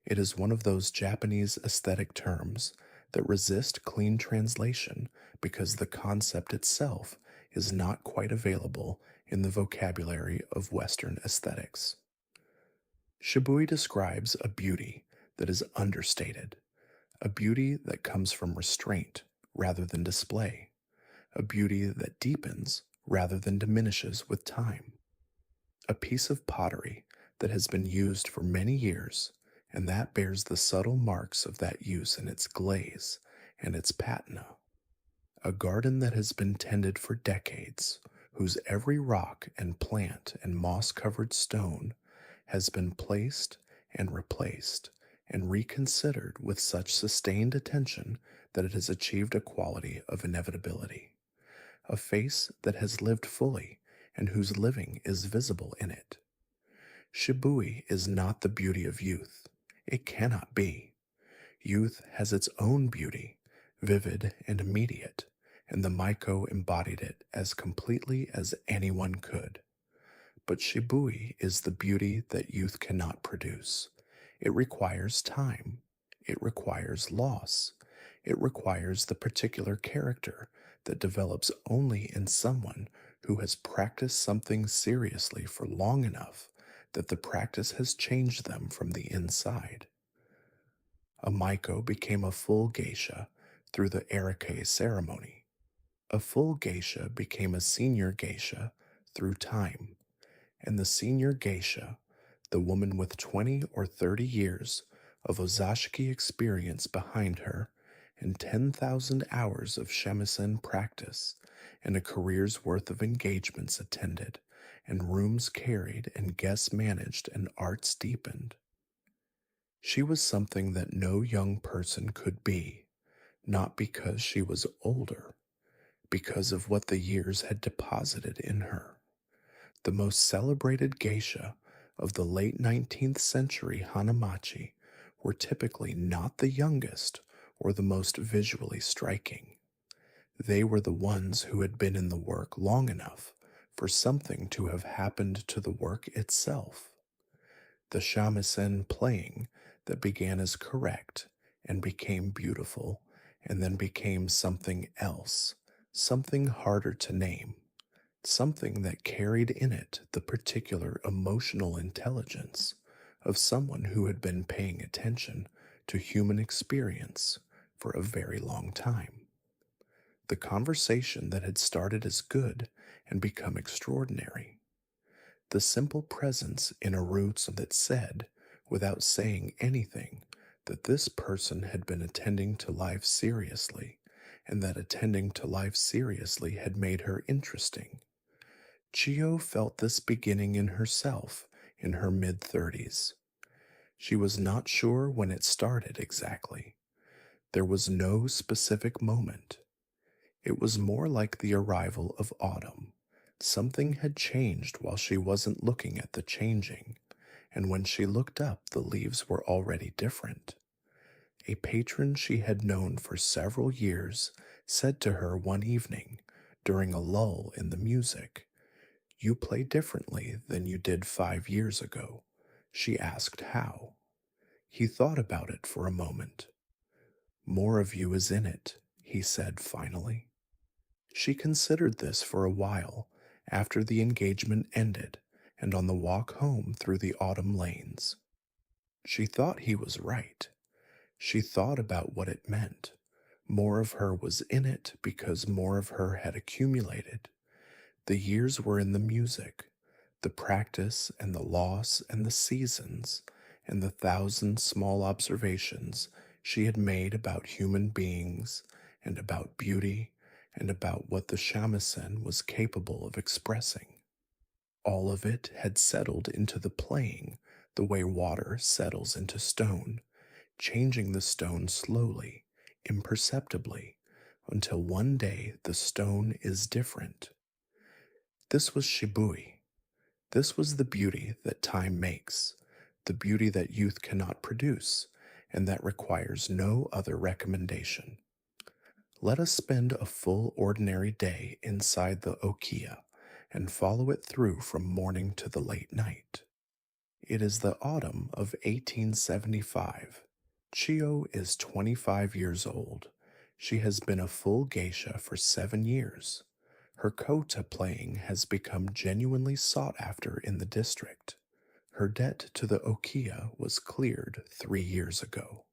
It is one of those Japanese aesthetic terms that resist clean translation because the concept itself is not quite available in the vocabulary of Western aesthetics. Shibui describes a beauty that is understated, a beauty that comes from restraint rather than display, a beauty that deepens rather than diminishes with time, a piece of pottery that has been used for many years and that bears the subtle marks of that use in its glaze and its patina, a garden that has been tended for decades, whose every rock and plant and moss-covered stone has been placed and replaced and reconsidered with such sustained attention that it has achieved a quality of inevitability, a face that has lived fully and whose living is visible in it. Shibui is not the beauty of youth. It cannot be. Youth has its own beauty, vivid and immediate, and the maiko embodied it as completely as anyone could. But shibui is the beauty that youth cannot produce. It requires time. It requires loss. It requires the particular character that develops only in someone who has practiced something seriously for long enough that the practice has changed them from the inside. A maiko became a full geisha through the erikae ceremony. A full geisha became a senior geisha through time, and the senior geisha, the woman with 20 or 30 years of ozashiki experience behind her and 10,000 hours of shamisen practice and a career's worth of engagements attended and rooms carried and guests managed and arts deepened. She was something that no young person could be, not because she was older, because of what the years had deposited in her. The most celebrated geisha of the late 19th century hanamachi were typically not the youngest or the most visually striking. They were the ones who had been in the work long enough for something to have happened to the work itself. The shamisen playing that began as correct and became beautiful and then became something else, something harder to name, something that carried in it the particular emotional intelligence of someone who had been paying attention to human experience for a very long time. The conversation that had started as good and become extraordinary. The simple presence in a room that said, without saying anything, that this person had been attending to life seriously, and that attending to life seriously had made her interesting. Chiyo felt this beginning in herself in her mid-30s. She was not sure when it started exactly. There was no specific moment. It was more like the arrival of autumn. Something had changed while she wasn't looking at the changing, and when she looked up, the leaves were already different. A patron she had known for several years said to her one evening, during a lull in the music, "You play differently than you did 5 years ago." She asked how. He thought about it for a moment. "More of you is in it," he said finally. She considered this for a while after the engagement ended and on the walk home through the autumn lanes. She thought he was right. She thought about what it meant. More of her was in it because more of her had accumulated. The years were in the music, the practice and the loss and the seasons, and the thousand small observations she had made about human beings and about beauty and about what the shamisen was capable of expressing. All of it had settled into the playing the way water settles into stone, changing the stone slowly, imperceptibly, until one day the stone is different. This was Shibui. This was the beauty that time makes, the beauty that youth cannot produce, and that requires no other recommendation. Let us spend a full ordinary day inside the okiya and follow it through from morning to the late night. It is the autumn of 1875. Chiyo is 25 years old. She has been a full geisha for 7 years. Her kota playing has become genuinely sought after in the district. Her debt to the okiya was cleared 3 years ago.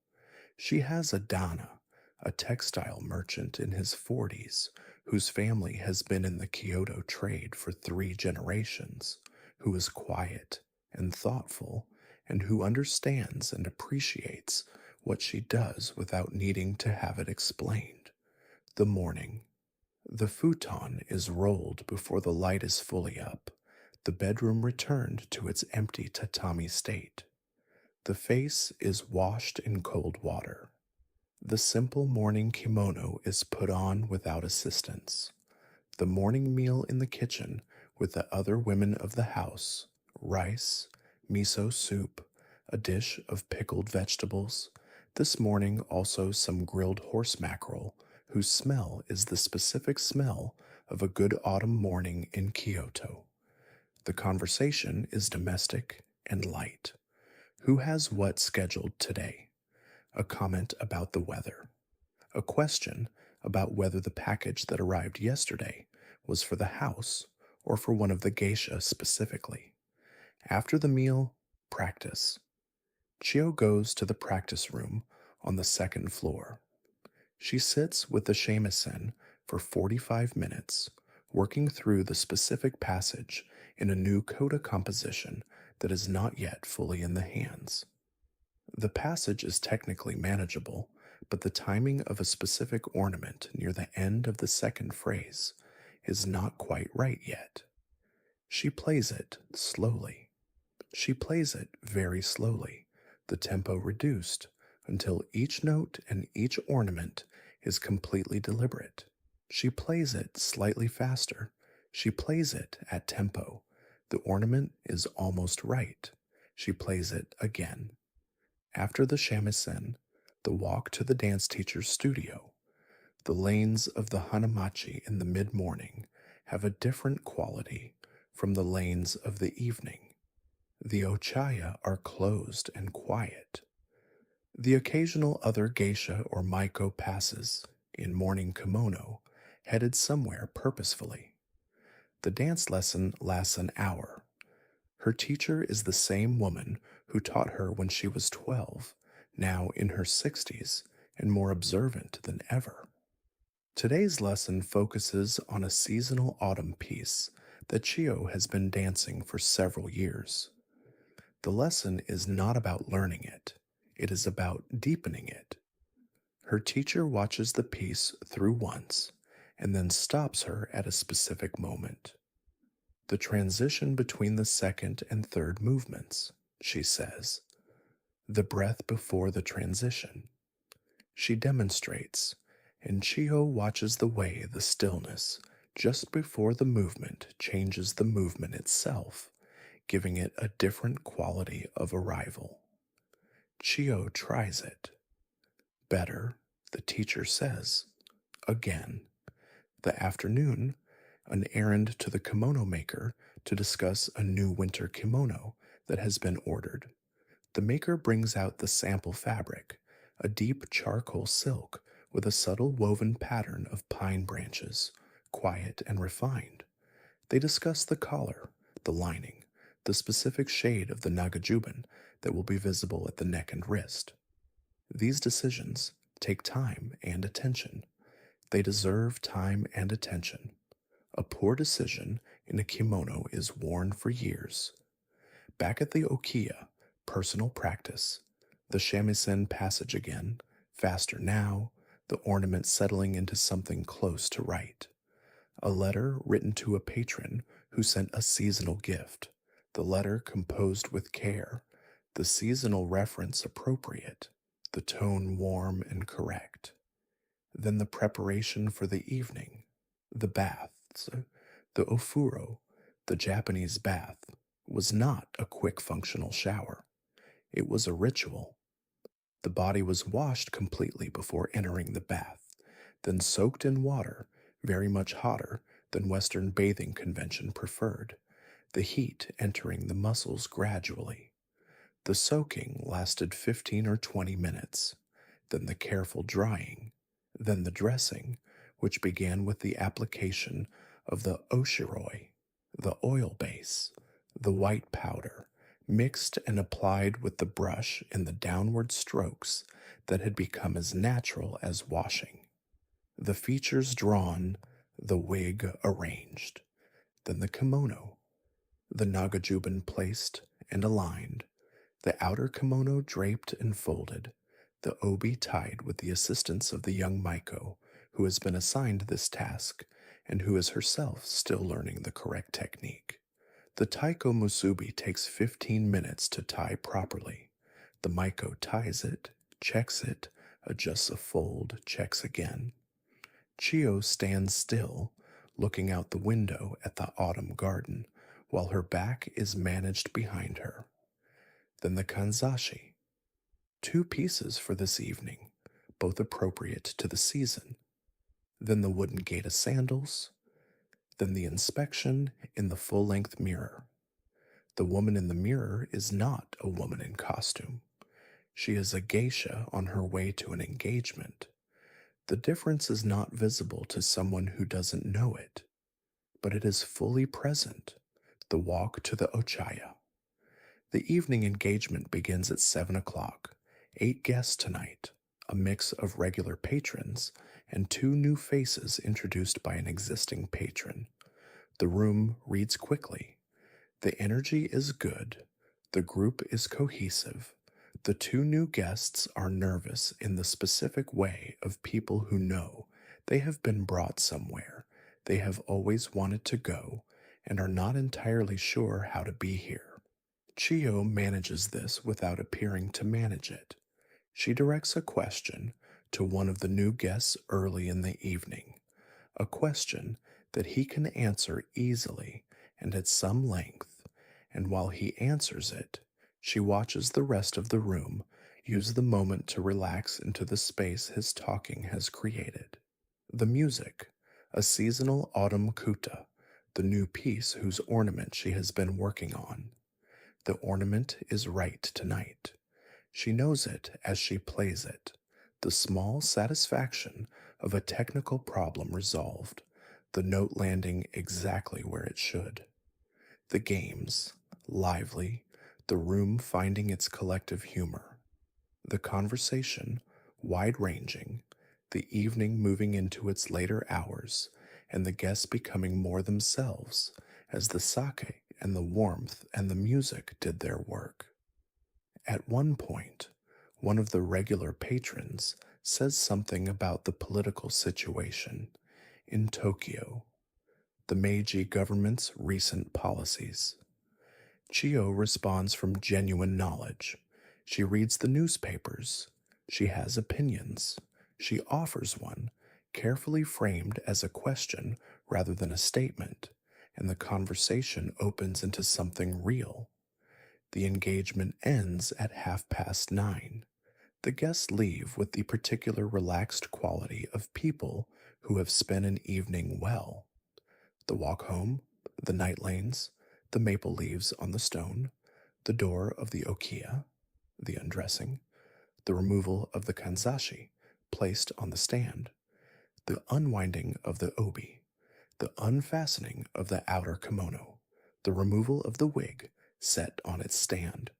She has a dana, a textile merchant in his 40s, whose family has been in the Kyoto trade for 3 generations, who is quiet and thoughtful, and who understands and appreciates what she does without needing to have it explained. The morning. The futon is rolled before the light is fully up, the bedroom returned to its empty tatami state. The face is washed in cold water. The simple morning kimono is put on without assistance. The morning meal in the kitchen with the other women of the house, rice, miso soup, a dish of pickled vegetables, this morning also some grilled horse mackerel, whose smell is the specific smell of a good autumn morning in Kyoto. The conversation is domestic and light. Who has what scheduled today? A comment about the weather. A question about whether the package that arrived yesterday was for the house or for one of the geisha specifically. After the meal, practice. Chiyo goes to the practice room on the second floor. She sits with the shamisen for 45 minutes, working through the specific passage in a new coda composition that is not yet fully in the hands. The passage is technically manageable, but the timing of a specific ornament near the end of the second phrase is not quite right yet. She plays it slowly. She plays it very slowly, the tempo reduced until each note and each ornament is completely deliberate. She plays it slightly faster. She plays it at tempo. The ornament is almost right. She plays it again. After the shamisen, the walk to the dance teacher's studio, the lanes of the hanamachi in the mid-morning have a different quality from the lanes of the evening. The okiya are closed and quiet. The occasional other geisha or maiko passes, in morning kimono, headed somewhere purposefully. The dance lesson lasts an hour. Her teacher is the same woman who taught her when she was 12, now in her 60s and more observant than ever. Today's lesson focuses on a seasonal autumn piece that Chiyo has been dancing for several years. The lesson is not about learning it, it is about deepening it. Her teacher watches the piece through once and then stops her at a specific moment. The transition between the second and third movements, she says. The breath before the transition. She demonstrates, and Chiyo watches the way the stillness just before the movement changes the movement itself, giving it a different quality of arrival. Chiyo tries it. Better, the teacher says. Again. The afternoon, an errand to the kimono maker to discuss a new winter kimono that has been ordered. The maker brings out the sample fabric, a deep charcoal silk with a subtle woven pattern of pine branches, quiet and refined. They discuss the collar, the lining, the specific shade of the nagajuban that will be visible at the neck and wrist. These decisions take time and attention. They deserve time and attention. A poor decision in a kimono is worn for years. Back at the okiya, personal practice, the shamisen passage again, faster now, the ornament settling into something close to right. A letter written to a patron who sent a seasonal gift, the letter composed with care, the seasonal reference appropriate, the tone warm and correct. Then the preparation for the evening, the baths, the ofuro, the Japanese bath, was not a quick functional shower. It was a ritual. The body was washed completely before entering the bath, then soaked in water, very much hotter than Western bathing convention preferred, the heat entering the muscles gradually. The soaking lasted 15 or 20 minutes, then the careful drying, then the dressing, which began with the application of the oshiroi, the oil base, the white powder, mixed and applied with the brush in the downward strokes that had become as natural as washing. The features drawn, the wig arranged, then the kimono, the nagajuban placed and aligned, the outer kimono draped and folded, the obi tied with the assistance of the young maiko, who has been assigned this task and who is herself still learning the correct technique. The taiko musubi takes 15 minutes to tie properly. The maiko ties it, checks it, adjusts a fold, checks again. Chiyo stands still, looking out the window at the autumn garden, while her back is managed behind her. Then the kanzashi. 2 pieces for this evening, both appropriate to the season. Then the wooden gate sandals. Then the inspection in the full-length mirror. The woman in the mirror is not a woman in costume. She is a geisha on her way to an engagement. The difference is not visible to someone who doesn't know it, but it is fully present, the walk to the okiya. The evening engagement begins at 7 o'clock. 8 guests tonight, a mix of regular patrons and 2 new faces introduced by an existing patron, The room reads quickly. The energy is good. The group is cohesive. The two new guests are nervous in the specific way of people who know they have been brought somewhere they have always wanted to go and are not entirely sure how to be here. Chiyo manages this without appearing to manage it. She directs a question to one of the new guests early in the evening, a question that he can answer easily and at some length, and while he answers it, she watches the rest of the room use the moment to relax into the space his talking has created. The music, a seasonal autumn kuta, the new piece whose ornament she has been working on. The ornament is right tonight. She knows it as she plays it. The small satisfaction of a technical problem resolved, the note landing exactly where it should. The games, lively, the room finding its collective humor. The conversation, wide ranging, the evening moving into its later hours, and the guests becoming more themselves as the sake and the warmth and the music did their work. At one point, one of the regular patrons says something about the political situation in Tokyo, the Meiji government's recent policies. Chiyo responds from genuine knowledge. She reads the newspapers. She has opinions. She offers one, carefully framed as a question rather than a statement, and the conversation opens into something real. The engagement ends at 9:30. The guests leave with the particular relaxed quality of people who have spent an evening well. The walk home, the night lanes, the maple leaves on the stone, the door of the okiya, the undressing, the removal of the kanzashi placed on the stand, the unwinding of the obi, the unfastening of the outer kimono, the removal of the wig set on its stand,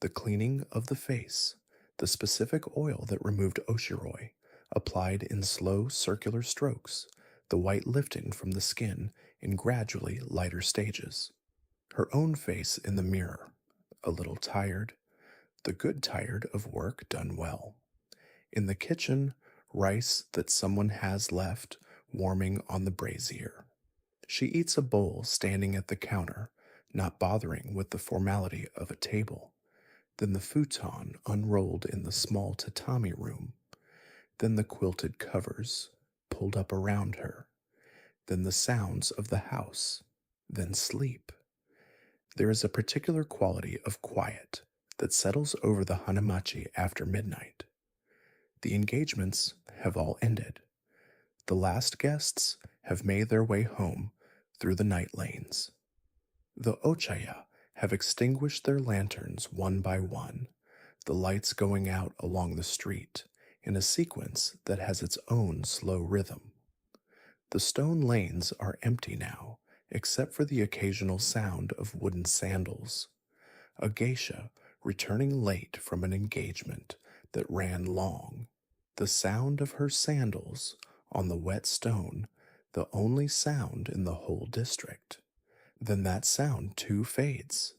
the cleaning of the face, the specific oil that removed oshiroi, applied in slow circular strokes, the white lifting from the skin in gradually lighter stages. Her own face in the mirror, a little tired, the good tired of work done well. In the kitchen, rice that someone has left warming on the brazier. She eats a bowl standing at the counter, not bothering with the formality of a table. Then the futon unrolled in the small tatami room. Then the quilted covers pulled up around her. Then the sounds of the house. Then sleep. There is a particular quality of quiet that settles over the hanamachi after midnight. The engagements have all ended. The last guests have made their way home through the night lanes. The ochaya have extinguished their lanterns one by one, the lights going out along the street in a sequence that has its own slow rhythm. The stone lanes are empty now, except for the occasional sound of wooden sandals. A geisha returning late from an engagement that ran long, the sound of her sandals on the wet stone, the only sound in the whole district. Then that sound too fades,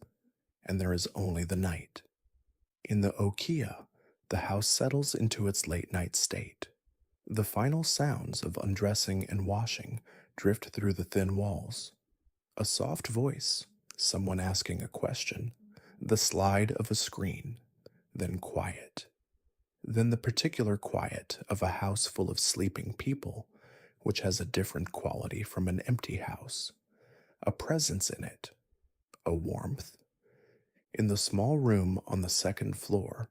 and there is only the night. In the okiya, the house settles into its late night state. The final sounds of undressing and washing drift through the thin walls. A soft voice, someone asking a question, the slide of a screen, then quiet. Then the particular quiet of a house full of sleeping people, which has a different quality from an empty house. A presence in it, a warmth. In the small room on the second floor,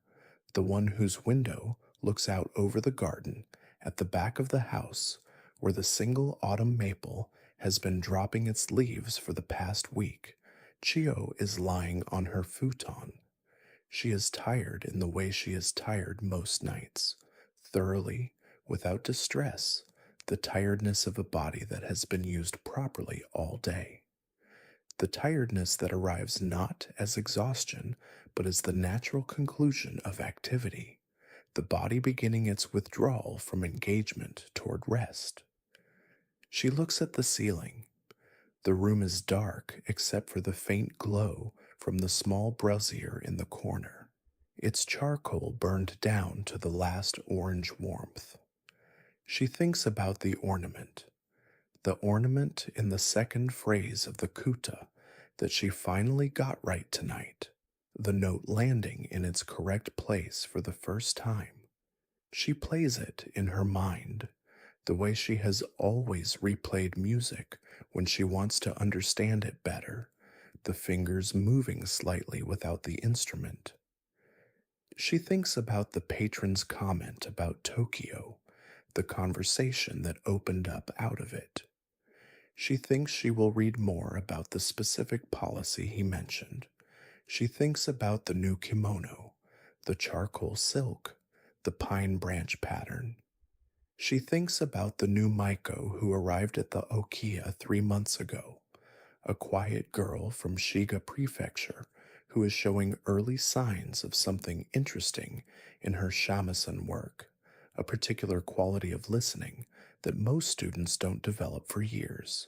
the one whose window looks out over the garden at the back of the house, where the single autumn maple has been dropping its leaves for the past week, Chiyo is lying on her futon. She is tired in the way she is tired most nights, thoroughly, without distress, the tiredness of a body that has been used properly all day. The tiredness that arrives not as exhaustion, but as the natural conclusion of activity, the body beginning its withdrawal from engagement toward rest. She looks at the ceiling. The room is dark except for the faint glow from the small brazier in the corner. Its charcoal burned down to the last orange warmth. She thinks about the ornament in the second phrase of the kuta that she finally got right tonight, the note landing in its correct place for the first time. She plays it in her mind, the way she has always replayed music when she wants to understand it better, the fingers moving slightly without the instrument. She thinks about the patron's comment about Tokyo, the conversation that opened up out of it. She thinks she will read more about the specific policy he mentioned. She thinks about the new kimono, the charcoal silk, the pine branch pattern. She thinks about the new maiko who arrived at the okiya 3 months ago, a quiet girl from Shiga Prefecture who is showing early signs of something interesting in her shamisen work, a particular quality of listening that most students don't develop for years.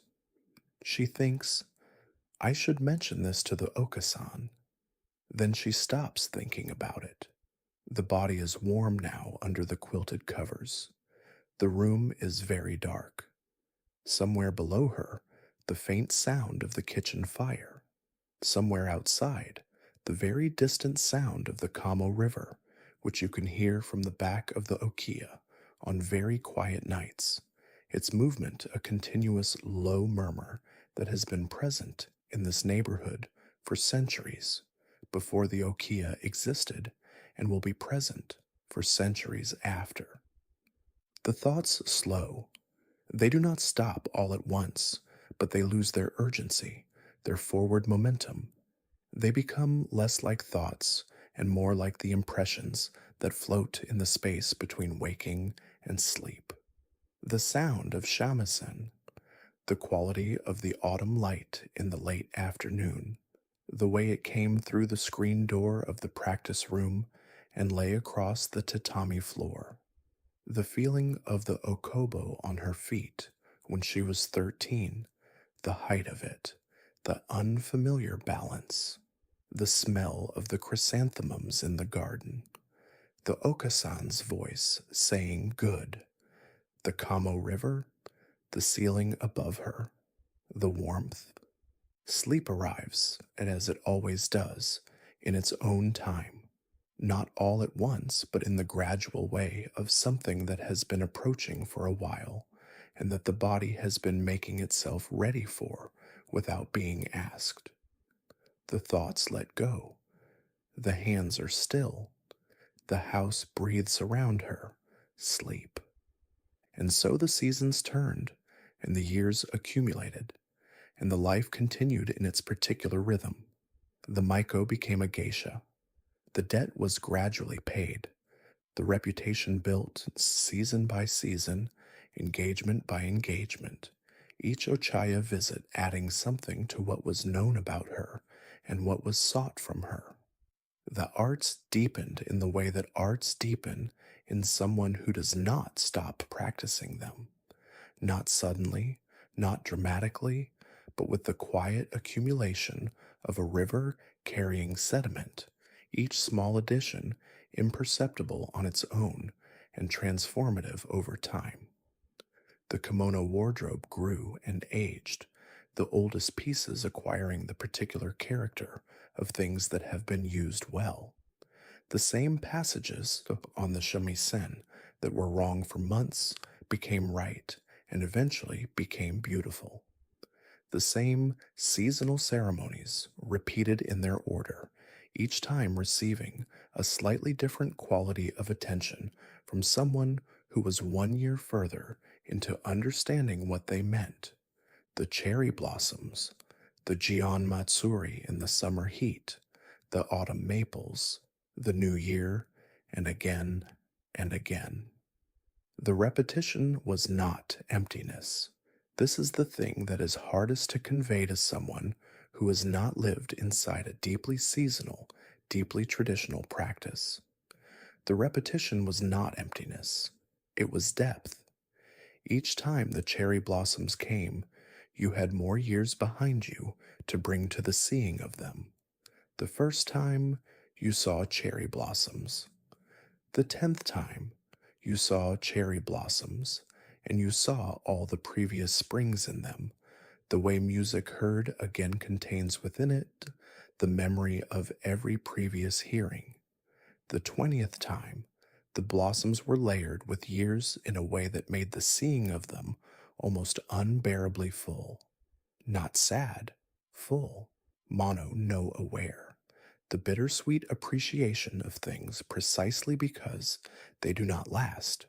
She thinks, I should mention this to the Okasan. Then she stops thinking about it. The body is warm now under the quilted covers. The room is very dark. Somewhere below her, the faint sound of the kitchen fire. Somewhere outside, the very distant sound of the Kamo River, which you can hear from the back of the okiya on very quiet nights, its movement a continuous low murmur that has been present in this neighborhood for centuries before the okiya existed and will be present for centuries after. The thoughts slow. They do not stop all at once, but they lose their urgency, their forward momentum. They become less like thoughts and more like the impressions that float in the space between waking and sleep. The sound of shamisen, the quality of the autumn light in the late afternoon, the way it came through the screen door of the practice room and lay across the tatami floor, the feeling of the okobo on her feet when she was 13, the height of it, the unfamiliar balance, the smell of the chrysanthemums in the garden, the Okasan's voice saying good, the Kamo River, the ceiling above her, the warmth. Sleep arrives, and as it always does, in its own time, not all at once, but in the gradual way of something that has been approaching for a while, and that the body has been making itself ready for without being asked. The thoughts let go. The hands are still. The house breathes around her. Sleep. And so the seasons turned, and the years accumulated, and the life continued in its particular rhythm. The maiko became a geisha. The debt was gradually paid. The reputation built season by season, engagement by engagement, each Ochaya visit adding something to what was known about her and what was sought from her. The arts deepened in the way that arts deepen in someone who does not stop practicing them. Not suddenly, not dramatically, but with the quiet accumulation of a river carrying sediment, each small addition imperceptible on its own and transformative over time. The kimono wardrobe grew and aged, the oldest pieces acquiring the particular character of things that have been used well. The same passages on the shamisen that were wrong for months became right and eventually became beautiful. The same seasonal ceremonies, repeated in their order, each time receiving a slightly different quality of attention from someone who was 1 year further into understanding what they meant. The cherry blossoms, the Gion Matsuri in the summer heat, the autumn maples, the new year, and again and again. The repetition was not emptiness. This is the thing that is hardest to convey to someone who has not lived inside a deeply seasonal, deeply traditional practice. The repetition was not emptiness, it was depth. Each time the cherry blossoms came, you had more years behind you to bring to the seeing of them. The first time, you saw cherry blossoms. The 10th time, you saw cherry blossoms, and you saw all the previous springs in them. The way music heard again contains within it the memory of every previous hearing. The 20th time, the blossoms were layered with years in a way that made the seeing of them almost unbearably full. Not sad, full, mono no aware. The bittersweet appreciation of things precisely because they do not last.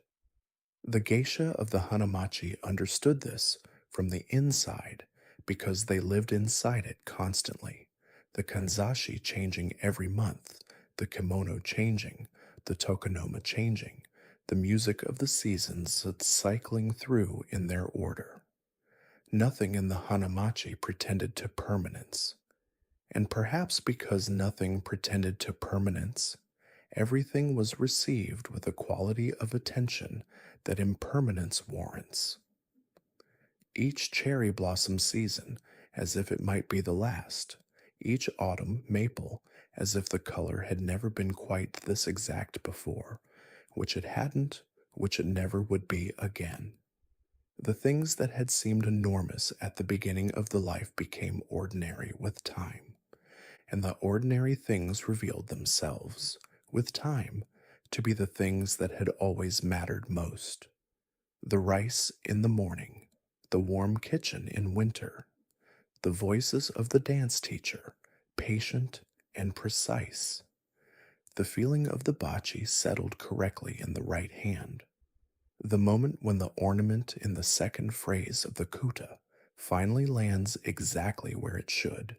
The geisha of the hanamachi understood this from the inside because they lived inside it constantly. The kanzashi changing every month, the kimono changing, the tokonoma changing, the music of the seasons cycling through in their order. Nothing in the hanamachi pretended to permanence. And perhaps because nothing pretended to permanence, everything was received with a quality of attention that impermanence warrants. Each cherry blossom season, as if it might be the last, each autumn maple, as if the color had never been quite this exact before, which it hadn't, which it never would be again. The things that had seemed enormous at the beginning of the life became ordinary with time, and the ordinary things revealed themselves, with time, to be the things that had always mattered most. The rice in the morning, the warm kitchen in winter, the voices of the dance teacher, patient and precise, the feeling of the bachi settled correctly in the right hand, the moment when the ornament in the second phrase of the kuta finally lands exactly where it should,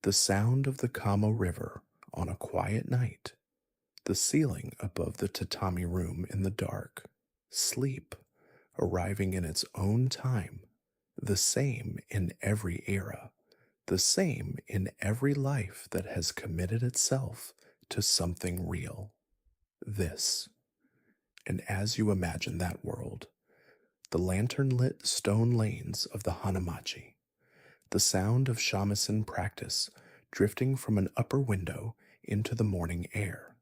the sound of the Kamo River on a quiet night, the ceiling above the tatami room in the dark, sleep arriving in its own time, the same in every era, the same in every life that has committed itself to something real. This. And as you imagine that world, the lantern lit stone lanes of the hanamachi, the sound of shamisen practice drifting from an upper window into the morning air,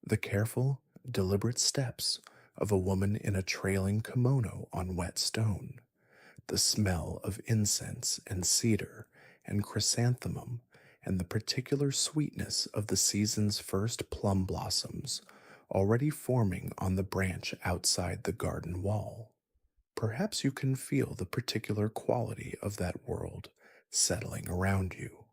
the careful, deliberate steps of a woman in a trailing kimono on wet stone, the smell of incense and cedar and chrysanthemum, and the particular sweetness of the season's first plum blossoms already forming on the branch outside the garden wall. Perhaps you can feel the particular quality of that world settling around you,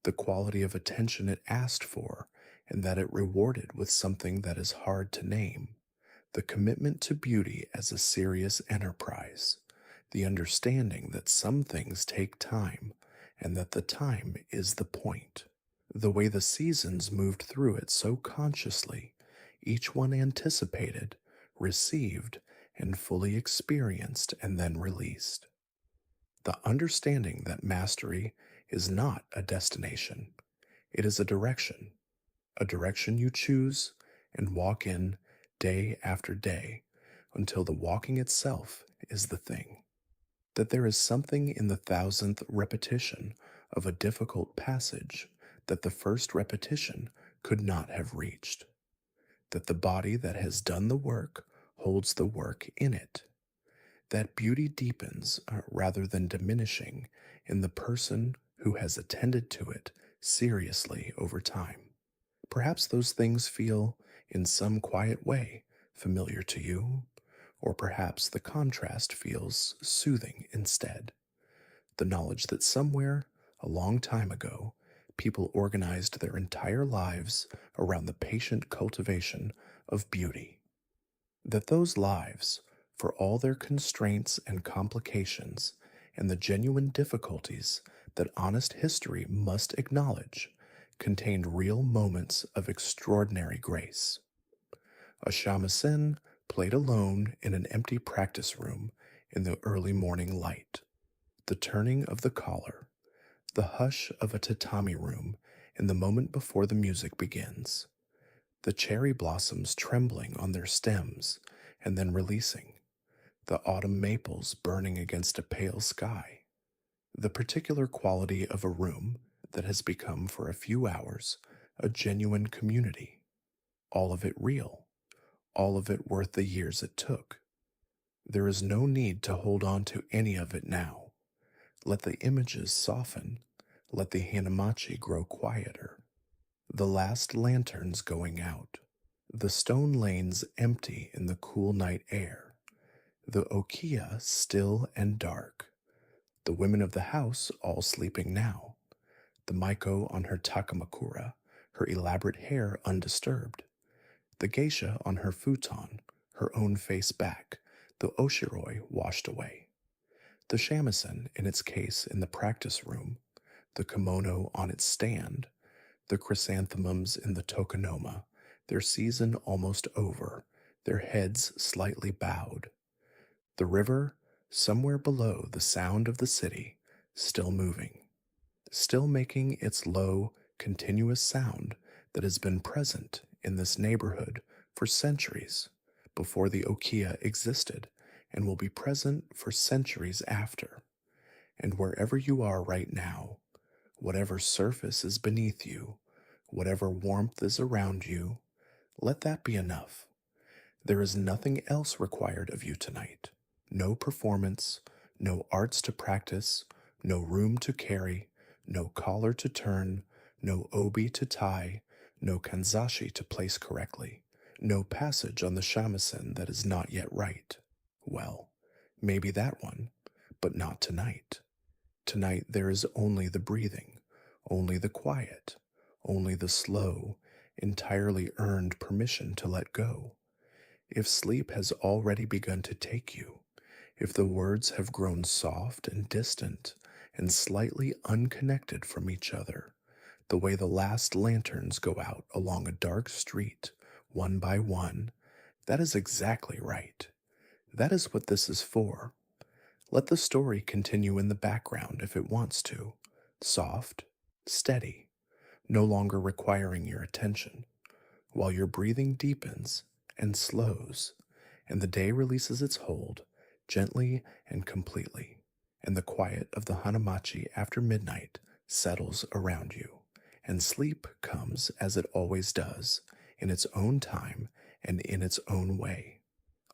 the quality of attention it asked for and that it rewarded with something that is hard to name, the commitment to beauty as a serious enterprise, the understanding that some things take time and that the time is the point, the way the seasons moved through it so consciously, each one anticipated, received, and fully experienced and then released. The understanding that mastery is not a destination, it is a direction you choose and walk in day after day until the walking itself is the thing. That there is something in the thousandth repetition of a difficult passage that the first repetition could not have reached. That the body that has done the work holds the work in it. That beauty deepens rather than diminishing in the person who has attended to it seriously over time. Perhaps those things feel, in some quiet way, familiar to you, or perhaps the contrast feels soothing instead. The knowledge that somewhere, a long time ago, people organized their entire lives around the patient cultivation of beauty. That those lives, for all their constraints and complications, and the genuine difficulties that honest history must acknowledge, contained real moments of extraordinary grace. A shamisen played alone in an empty practice room in the early morning light, the turning of the collar, the hush of a tatami room in the moment before the music begins, the cherry blossoms trembling on their stems and then releasing, the autumn maples burning against a pale sky, The particular quality of a room that has become for a few hours a genuine community, all of it real, all of it worth the years it took. There is no need to hold on to any of it now. Let the images soften. Let the hanamachi grow quieter. The last lanterns going out. The stone lanes empty in the cool night air. The okiya still and dark. The women of the house all sleeping now. The maiko on her takamakura, her elaborate hair undisturbed. The geisha on her futon, her own face back, the oshiroi washed away. The shamisen in its case in the practice room, the kimono on its stand, the chrysanthemums in the tokonoma, their season almost over, their heads slightly bowed. The river, somewhere below the sound of the city, still moving, still making its low, continuous sound that has been present in this neighborhood for centuries before the okiya existed and will be present for centuries after. And wherever you are right now, whatever surface is beneath you, whatever warmth is around you, let that be enough. There is nothing else required of you tonight. No performance, no arts to practice, no room to carry, no collar to turn, no obi to tie, no kanzashi to place correctly, no passage on the shamisen that is not yet right. Well, maybe that one, but not tonight. Tonight there is only the breathing, only the quiet, only the slow, entirely earned permission to let go. If sleep has already begun to take you, if the words have grown soft and distant and slightly unconnected from each other, the way the last lanterns go out along a dark street, one by one, that is exactly right. That is what this is for. Let the story continue in the background if it wants to, soft, steady, no longer requiring your attention, while your breathing deepens and slows, and the day releases its hold gently and completely, and the quiet of the hanamachi after midnight settles around you, and sleep comes as it always does, in its own time and in its own way,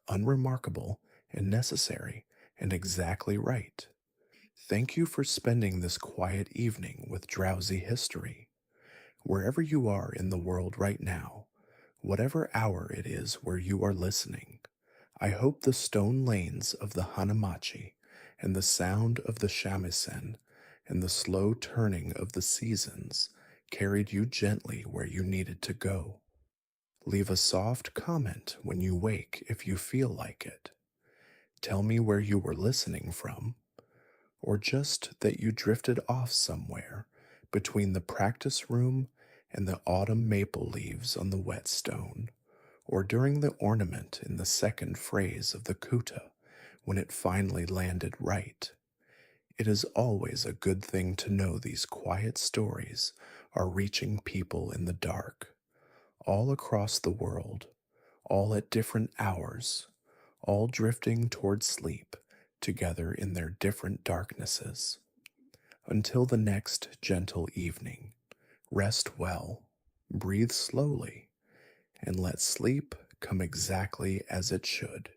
unremarkable and necessary and exactly right. Thank you for spending this quiet evening with Drowsy History. Wherever you are in the world right now, whatever hour it is where you are listening, I hope the stone lanes of the hanamachi and the sound of the shamisen and the slow turning of the seasons carried you gently where you needed to go. Leave a soft comment when you wake if you feel like it. Tell me where you were listening from, or just that you drifted off somewhere between the practice room and the autumn maple leaves on the wet stone, or during the ornament in the second phrase of the kuta when it finally landed right. It is always a good thing to know these quiet stories are reaching people in the dark, all across the world, all at different hours, all drifting toward sleep together in their different darknesses. Until the next gentle evening, rest well, breathe slowly, and let sleep come exactly as it should.